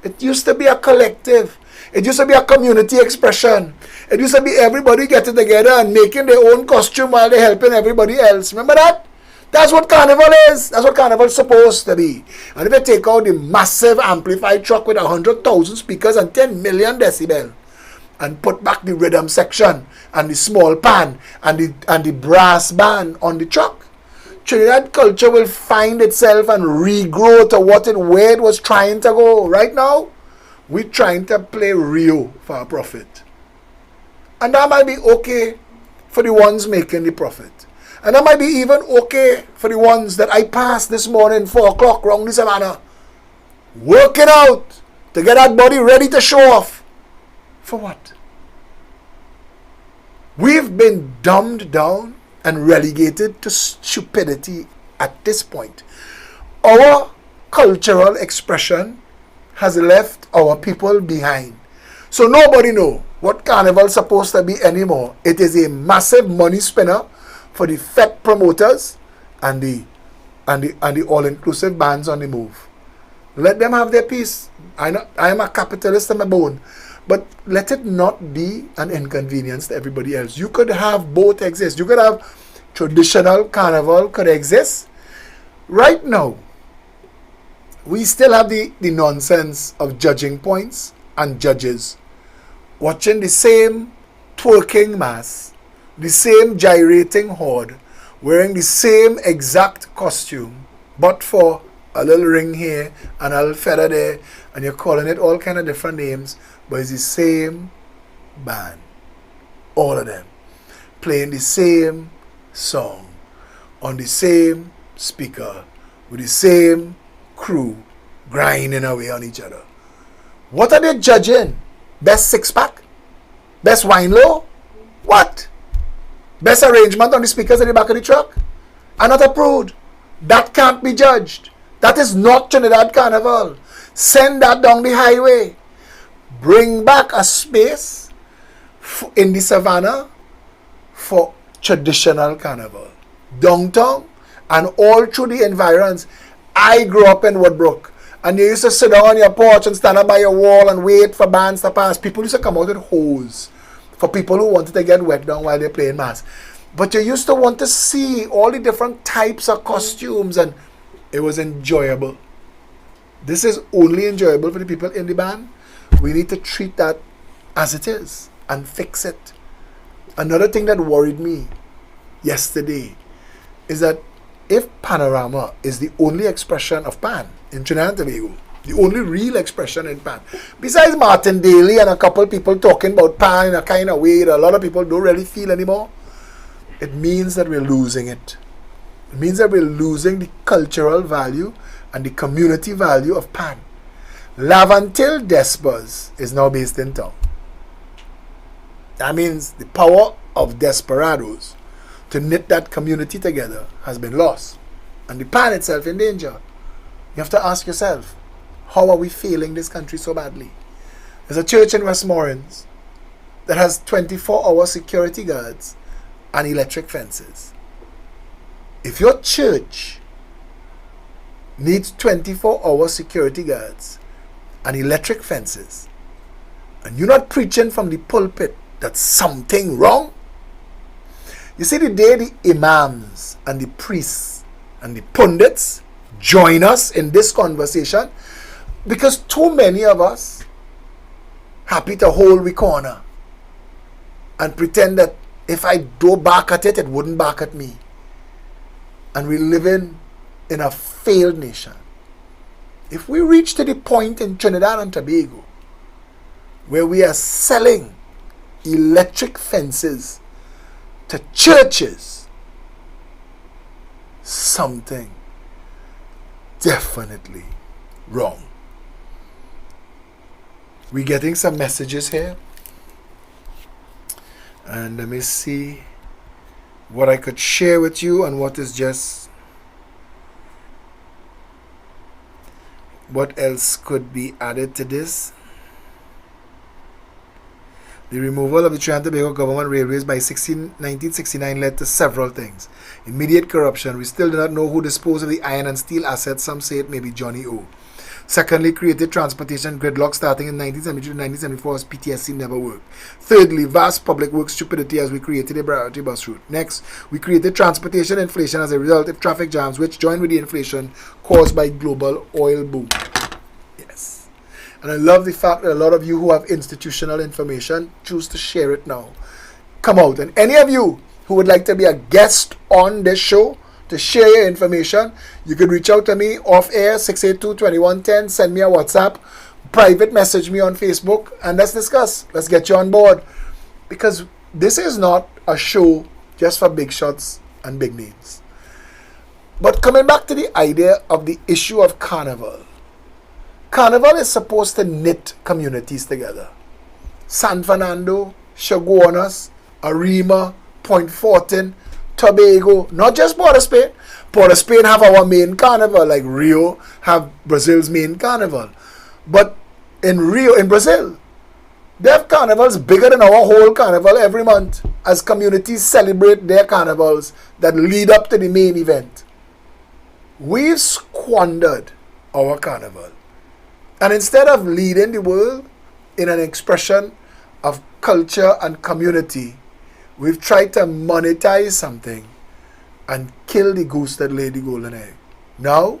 It used to be a collective. It used to be a community expression. It used to be everybody getting together and making their own costume while they're helping everybody else. Remember that? That's what Carnival is. That's what Carnival is supposed to be. And if you take out the massive amplified truck with 100,000 speakers and 10 million decibel and put back the rhythm section and the small pan and the brass band on the truck, Trinidad culture will find itself and regrow to where it was trying to go. Right now, we're trying to play Rio for a profit. And that might be okay for the ones making the profit. And that might be even okay for the ones that I passed this morning, 4 o'clock, round the savannah. Working out to get that body ready to show off. For what? We've been dumbed down and relegated to stupidity at this point. Our cultural expression has left our people behind. So nobody know what Carnival is supposed to be anymore. It is a massive money spinner for the FET promoters and the all-inclusive bands on the move. Let them have their piece. I am a capitalist in my bone. But let it not be an inconvenience to everybody else. You could have both exist. You could have traditional carnival could exist. Right now, we still have the nonsense of judging points and judges. Watching the same twerking mass, the same gyrating horde, wearing the same exact costume, but for a little ring here and a little feather there, and you're calling it all kind of different names, but it's the same band. All of them. Playing the same song, on the same speaker, with the same crew, grinding away on each other. What are they judging? Best six-pack? Best wine low? What? Best arrangement on the speakers at the back of the truck? Are not approved. That can't be judged. That is not Trinidad Carnival. Send that down the highway. Bring back a space in the savannah for traditional carnival. Downtown and all through the environs. I grew up in Woodbrook. And you used to sit down on your porch and stand up by your wall and wait for bands to pass. People used to come out with hose for people who wanted to get wet down while they're playing mass. But you used to want to see all the different types of costumes, and it was enjoyable. This is only enjoyable for the people in the band. We need to treat that as it is and fix it. Another thing that worried me yesterday is that if Panorama is the only expression of Pan in Trinidad and Tobago, the only real expression in Pan, besides Martin Daly and a couple people talking about Pan in a kind of way that a lot of people don't really feel anymore, it means that we're losing it. It means that we're losing the cultural value and the community value of Pan. Lavantil Despers is now based in town. That means the power of desperados to knit that community together has been lost. And the Pan itself in danger. You have to ask yourself, how are we failing this country so badly? There's a church in Westmoreland that has 24-hour security guards and electric fences. If your church needs 24-hour security guards and electric fences, and you're not preaching from the pulpit that something wrong, you see, the day the imams and the priests and the pundits join us in this conversation, because too many of us happy to hold we corner and pretend that if I do back at it, it wouldn't back at me. And we're living in a failed nation. If we reach to the point in Trinidad and Tobago where we are selling electric fences to churches, something definitely wrong. We're getting some messages here, and let me see what I could share with you and what is just, what else could be added to this. The removal of the Trinidad and Tobago government railways by 1969 led to several things. Immediate corruption. We still do not know who disposed of the iron and steel assets. Some say it may be Johnny O. Secondly, created transportation gridlock starting in 1972 to 1974 as PTSC never worked. Thirdly, vast public works stupidity as we created a priority bus route. Next, we created transportation inflation as a result of traffic jams, which joined with the inflation caused by global oil boom. Yes. And I love the fact that a lot of you who have institutional information choose to share it now. Come out. And any of you who would like to be a guest on this show, to share your information, you can reach out to me off air, 682-2110, send me a WhatsApp, private message me on Facebook, and let's discuss. Let's get you on board. Because this is not a show just for big shots and big names. But coming back to the idea of the issue of Carnival. Carnival is supposed to knit communities together. San Fernando, Chaguanas, Arima, Point Fortin, Tobago, not just Port of Spain. Port of Spain have our main carnival, like Rio have Brazil's main carnival. But in Rio, in Brazil, they have carnivals bigger than our whole carnival every month as communities celebrate their carnivals that lead up to the main event. We've squandered our carnival. And instead of leading the world in an expression of culture and community, we've tried to monetize something and kill the goose that laid the golden egg. Now,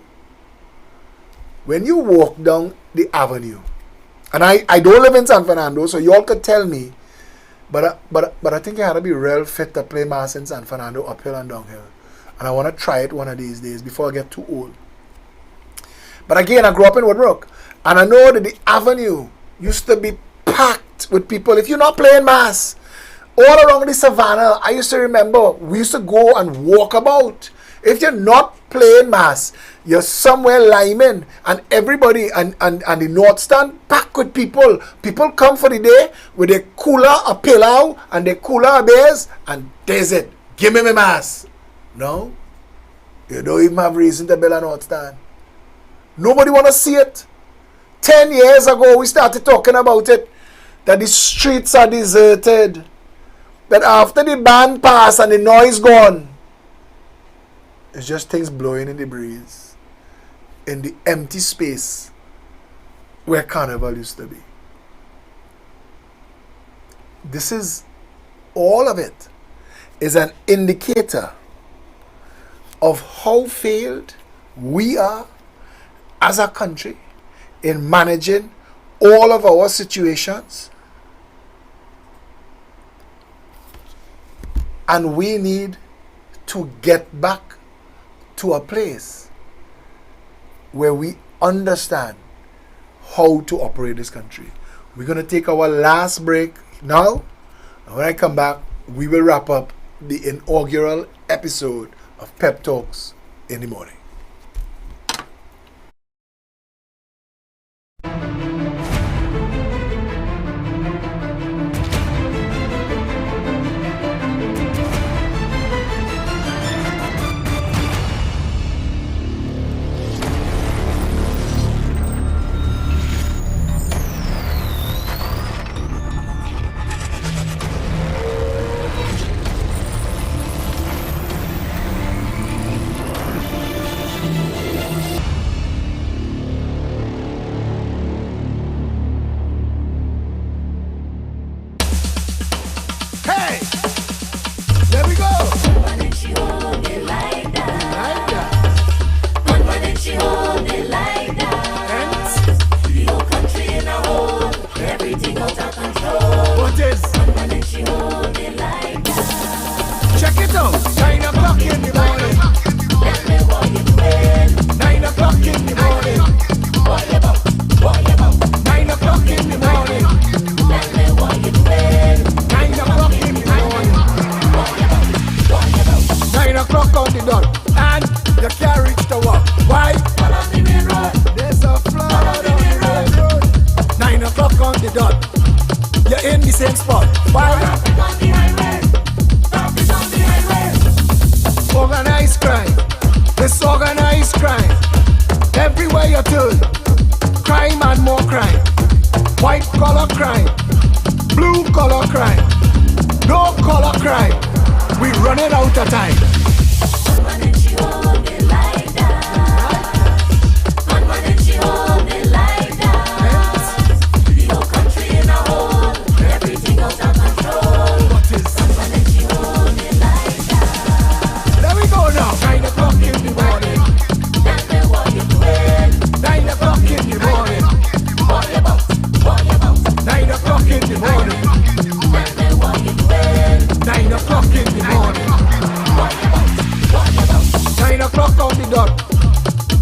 when you walk down the avenue, and I don't live in San Fernando, so you all could tell me, but I think you had to be real fit to play mass in San Fernando, uphill and downhill. And I want to try it one of these days before I get too old. But again, I grew up in Woodbrook, and I know that the avenue used to be packed with people. If you're not playing mass, all around the savannah, I used to remember, we used to go and walk about. If you're not playing mass, you're somewhere liming, and everybody, and the North Stand packed with people. People come for the day with a cooler, a pillow, and a cooler, a beers, and there's it. Give me my mass. No, you don't even have reason to build a North Stand. Nobody want to see it. 10 years ago, we started talking about it, that the streets are deserted. That after the band pass and the noise gone, it's just things blowing in the breeze, in the empty space where Carnival used to be. This is, all of it is an indicator of how failed we are as a country in managing all of our situations. And we need to get back to a place where we understand how to operate this country. We're going to take our last break now. And when I come back, we will wrap up the inaugural episode of Pep Talks in the morning. the dot. You're in the same spot. Why? Traffic on the highway. Traffic on the highway. Organized crime. Disorganized crime. Everywhere you turn. Crime and more crime. White collar crime. Blue collar crime. No collar crime. We running out of time.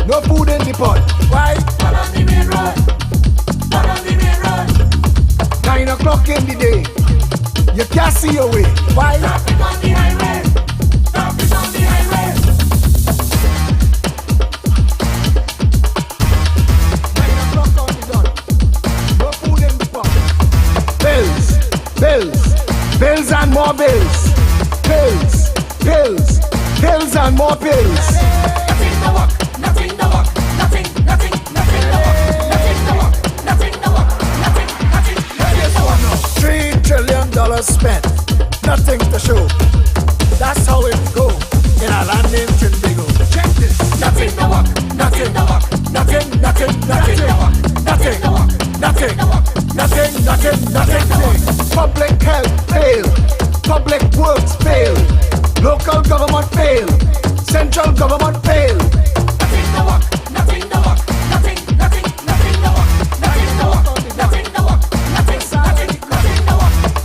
No food in the pot. Why? Not on the main road. Not on the main road. 9 o'clock in the day. You can't see your way. Why? Traffic on the highway. Traffic on the highway. 9 o'clock on the dot. No food in the pot. Bills. Bills. Bills and more bills. Pills. Pills. Pills and more pills. Nothing to work. Nothing to work. Nothing to work. Nothing to work. Nothing to work. Nothing to work. $3 trillion spent. Nothing to show. That's how it go in a land named Trinbago. Check this. Nothing to work. Nothing to work. Nothing. Nothing to work. Nothing. Nothing. Public health fail. Public works fail. Local government fail. Central government fail. Nothing to work. Nothing to work. Nothing to work. Nothing to work. Nothing to work.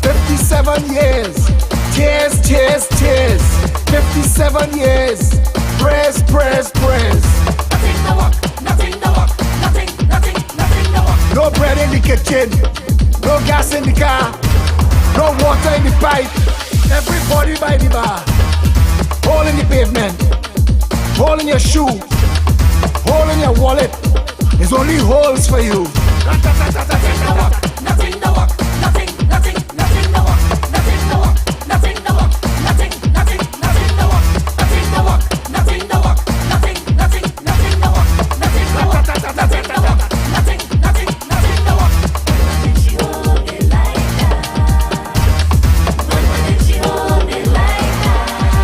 57 years. Tears. 57 years. Prayers. Nothing to work. Nothing to work. Nothing to work. No bread in the kitchen. No gas in the car. No water in the pipe. Everybody by the bar. Hole in the pavement. Hole in your shoe. Hole in your wallet. There's only holes for you. Nothing to work. Nothing to work. Nothing to work. Nothing to work. Nothing to work. Nothing to work. Nothing to work. Nothing to work. Nothing to work. Nothing to work. Nothing to work. Nothing to work. Nothing to work. She hold it like that. When she hold it like that.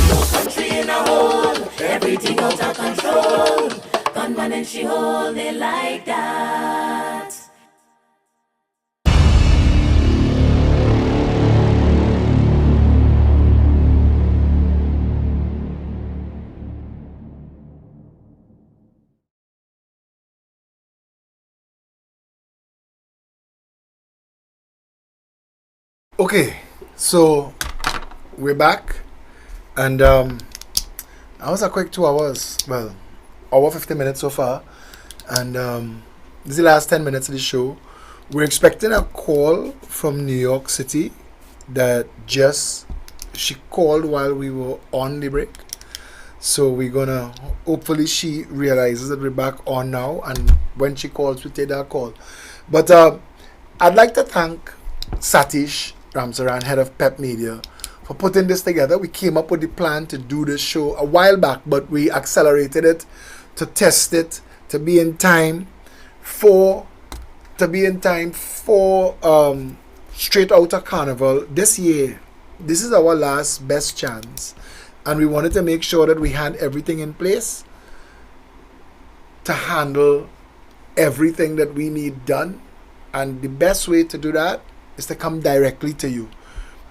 No country in a hole. Everything out of control. Gunman and she hold it like that. Okay, so we're back, and that was a quick 2 hours. Well, hour 50 minutes so far, and this is the last 10 minutes of the show. We're expecting a call from New York City that she called while we were on the break. So we're gonna, hopefully she realizes that we're back on now, and when she calls, we take that call. But I'd like to thank Satish Ramsaran, head of Pep Media, for putting this together. We came up with the plan to do this show a while back, but we accelerated it to test it, to be in time for straight out of Carnival this year. This is our last best chance, and we wanted to make sure that we had everything in place to handle everything that we need done. And the best way to do that is to come directly to you.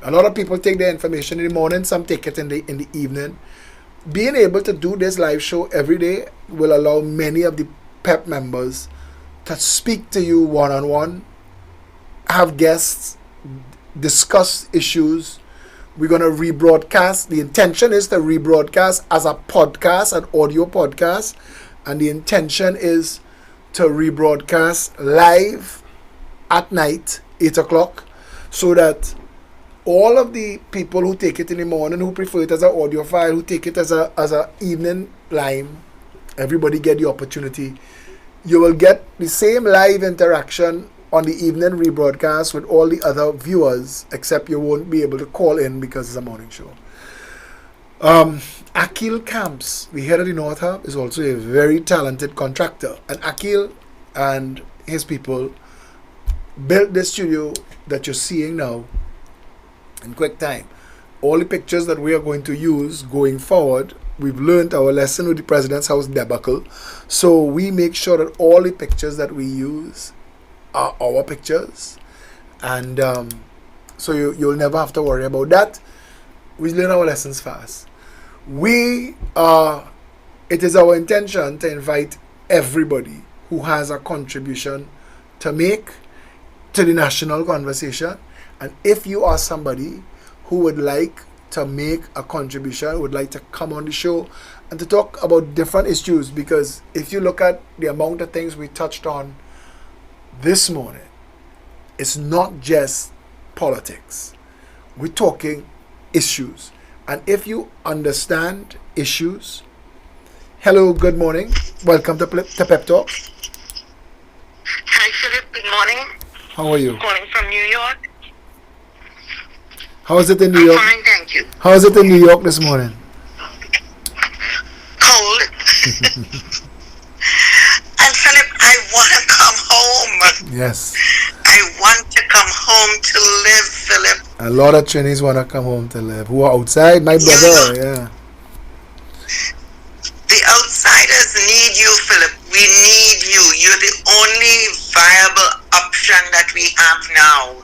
A lot of people take their information in the morning, some take it in the evening. Being able to do this live show every day will allow many of the PEP members to speak to you one-on-one, have guests, discuss issues. We're going to rebroadcast. The intention is to rebroadcast as a podcast, an audio podcast, and the intention is to rebroadcast live at night, 8 o'clock, so that all of the people who take it in the morning, who prefer it as an audio file, who take it as a evening line, everybody get the opportunity. You will get the same live interaction on the evening rebroadcast with all the other viewers, except you won't be able to call in because it's a morning show. Akil Camps, the head of the North Hub, is also a very talented contractor. And Akil and his people built this studio that you're seeing now in quick time. All the pictures that we are going to use going forward, we've learned our lesson with the President's House debacle. So we make sure that all the pictures that we use are our pictures. And so you'll never have to worry about that. We learn our lessons fast. It is our intention to invite everybody who has a contribution to make to the national conversation. And if you are somebody who would like to make a contribution, would like to come on the show and to talk about different issues, because if you look at the amount of things we touched on this morning, it's not just politics. We're talking issues. And if you understand issues, hello, good morning. Welcome to Pep Talks. Hi, Philip. Good morning. How are you? Calling from New York. How is it in New York? Fine, thank you. How is it in New York this morning? Cold. And Philip, I want to come home. Yes. I want to come home to live, Philip. A lot of Chinese want to come home to live. Who are outside? My brother, yeah. The outsiders need you, Philip. We need you. You're the only viable option that we have now.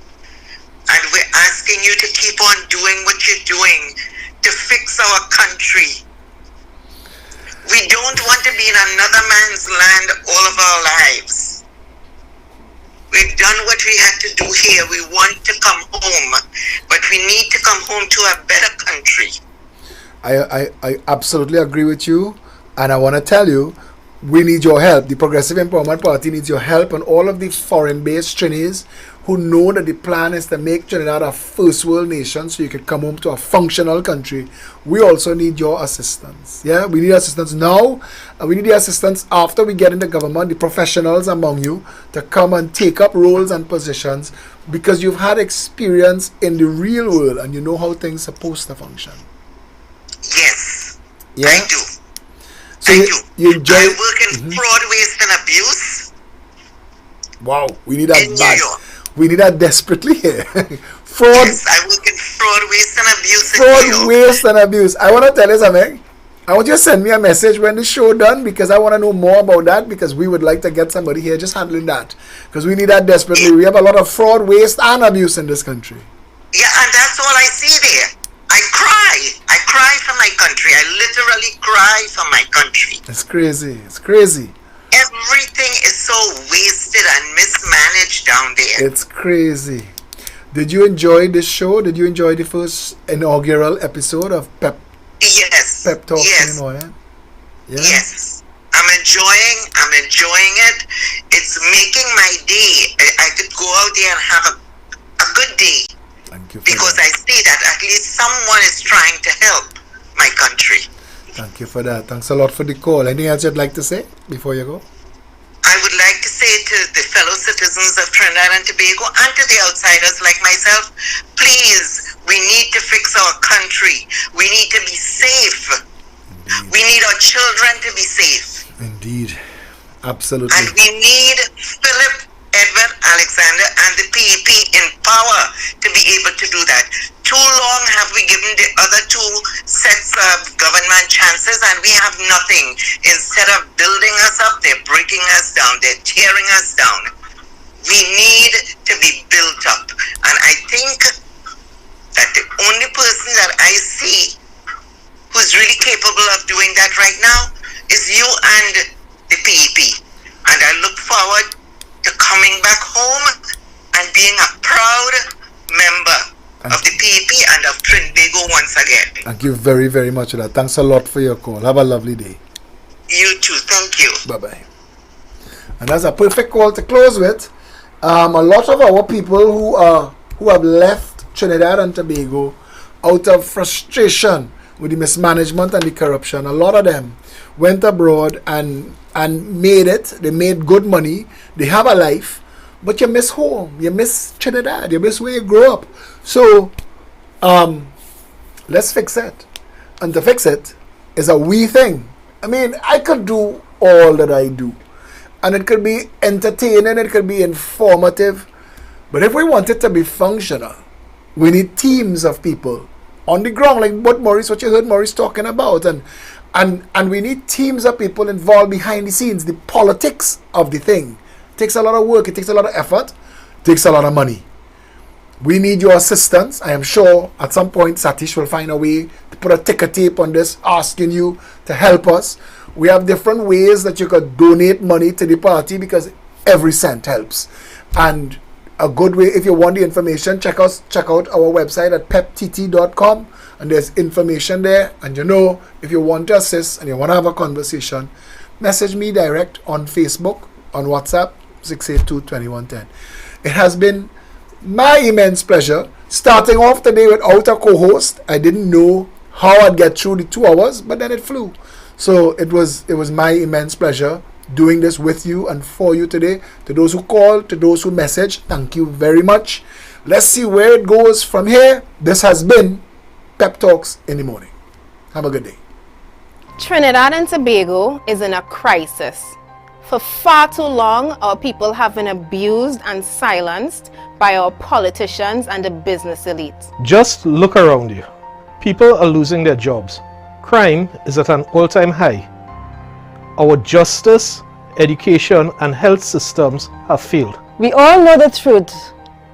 And we're asking you to keep on doing what you're doing to fix our country. We don't want to be in another man's land all of our lives. We've done what we had to do here. We want to come home, but we need to come home to a better country. I absolutely agree with you, and I want to tell you, we need your help. The Progressive Empowerment Party needs your help, and all of the foreign-based Chinese who know that the plan is to make Trinidad a first world nation so you can come home to a functional country. We also need your assistance. Yeah, we need assistance now, and we need the assistance after we get in the government, the professionals among you, to come and take up roles and positions, because you've had experience in the real world and you know how things are supposed to function. Yes, yeah? I do. So you enjoy. I work in fraud, waste, and abuse. Wow, we need that in bad. New York. We need that desperately here. Fraud. Yes, I work in fraud, waste, and abuse. Fraud, waste, and abuse. I want to tell you something. I want you to send me a message when the show done, because I want to know more about that, because we would like to get somebody here just handling that, because we need that desperately. We have a lot of fraud, waste, and abuse in this country. Yeah, and that's all I see there. I cry for my country. I literally cry for my country. It's crazy. It's crazy. Everything is so wasted and mismanaged down there. It's crazy. Did you enjoy this show? Did you enjoy the first inaugural episode of Pep Talks in the morning? Yeah? Yes. I'm enjoying it. It's making my day. I could go out there and have a good day. Thank you. Because I see that at least someone is trying to help my country. Thank you for that. Thanks a lot for the call. Anything else you'd like to say before you go? I would like to say to the fellow citizens of Trinidad and Tobago and to the outsiders like myself, please, we need to fix our country. We need to be safe. Indeed. We need our children to be safe. Indeed. Absolutely. And we need Philip Edward Alexander and the PEP in power to be able to do that. Too long have we given the other two sets of government chances and we have nothing. Instead of building us up, they're breaking us down. They're tearing us down. We need to be built up. And I think that the only person that I see who's really capable of doing that right now is you and the PEP. And I look forward to coming back home and being a proud member of the PEP and of Trinbago once again. Thank you very, very much for that. Thanks a lot for your call. Have a lovely day. You too. Thank you. Bye-bye. And that's a perfect call to close with. A lot of our people who have left Trinidad and Tobago out of frustration with the mismanagement and the corruption, a lot of them went abroad and made it. They made good money. They have a life, but you miss home, you miss Trinidad, you miss where you grew up. So, let's fix it. And to fix it is a we thing. I mean, I could do all that I do. And it could be entertaining, it could be informative. But if we want it to be functional, we need teams of people on the ground, like what you heard Maurice talking about. And we need teams of people involved behind the scenes, the politics of the thing. It takes a lot of work, it takes a lot of effort, it takes a lot of money. We need your assistance. I am sure at some point Satish will find a way to put a ticker tape on this, asking you to help us. We have different ways that you could donate money to the party because every cent helps. And a good way, if you want the information, check out our website at peptt.com, and there's information there. And if you want to assist and you want to have a conversation, message me direct on Facebook, on WhatsApp, 682-2110. It has been my immense pleasure starting off today without a co-host. I didn't know how I'd get through the 2 hours, but then it flew. So it was my immense pleasure doing this with you and for you today. To those who called, to those who messaged, thank you very much. Let's see where it goes from here. This has been Pep Talks in the morning. Have a good day. Trinidad and Tobago is in a crisis. For far too long, our people have been abused and silenced by our politicians and the business elite. Just look around you. People are losing their jobs. Crime is at an all-time high. Our justice, education, and health systems have failed. We all know the truth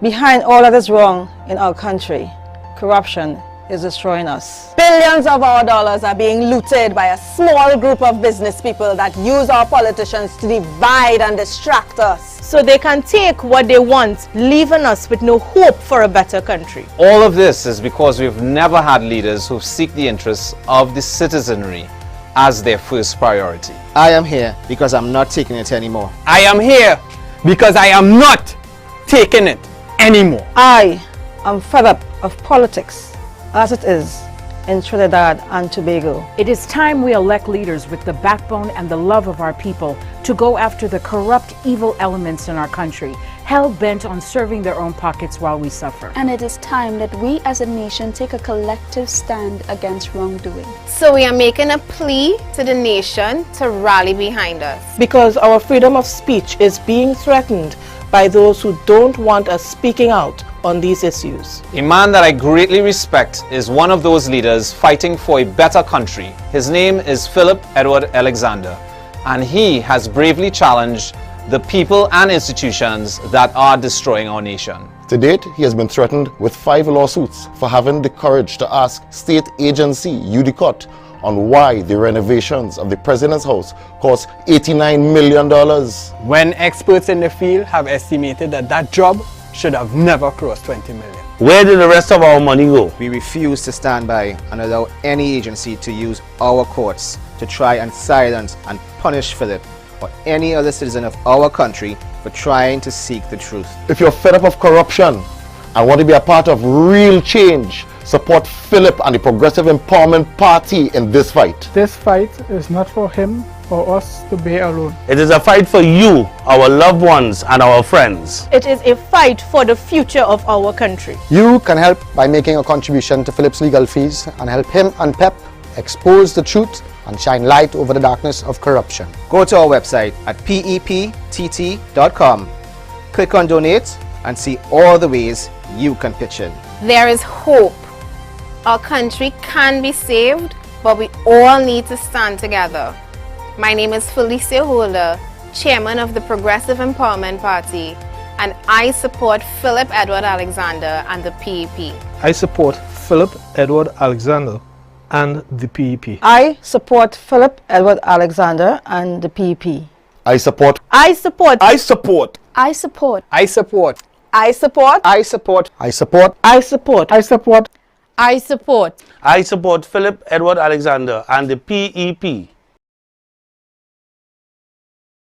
behind all that is wrong in our country. Corruption is destroying us. Billions of our dollars are being looted by a small group of business people that use our politicians to divide and distract us. So they can take what they want, leaving us with no hope for a better country. All of this is because we've never had leaders who seek the interests of the citizenry as their first priority. I am here because I'm not taking it anymore. I am here because I am not taking it anymore. I am fed up of politics as it is in Trinidad and Tobago. It is time we elect leaders with the backbone and the love of our people to go after the corrupt, evil elements in our country, hell-bent on serving their own pockets while we suffer. And it is time that we as a nation take a collective stand against wrongdoing. So we are making a plea to the nation to rally behind us. Because our freedom of speech is being threatened by those who don't want us speaking out on these issues. A man that I greatly respect is one of those leaders fighting for a better country. His name is Philip Edward Alexander, and he has bravely challenged the people and institutions that are destroying our nation. To date, he has been threatened with 5 lawsuits for having the courage to ask state agency UDCOT on why the renovations of the President's house cost $89 million. When experts in the field have estimated that job should have never crossed 20 million. Where did the rest of our money go? We refuse to stand by and allow any agency to use our courts to try and silence and punish Philip or any other citizen of our country for trying to seek the truth. If you're fed up of corruption and want to be a part of real change, support Philip and the Progressive Empowerment Party in this fight. This fight is not for him or us to bear alone. It is a fight for you, our loved ones, and our friends. It is a fight for the future of our country. You can help by making a contribution to Philip's legal fees and help him and Pep expose the truth and shine light over the darkness of corruption. Go to our website at peptt.com, click on donate and see all the ways you can pitch in. There is hope. Our country can be saved, but we all need to stand together. My name is Felicia Holder, Chairman of the Progressive Empowerment Party, and I support Philip Edward Alexander and the PEP. I support Philip Edward Alexander and the PEP. I support Philip Edward Alexander and the PEP. I support. I support. I support. I support. I support. I support. I support. I support. I support. I support. I support. I support Philip Edward Alexander and the PEP.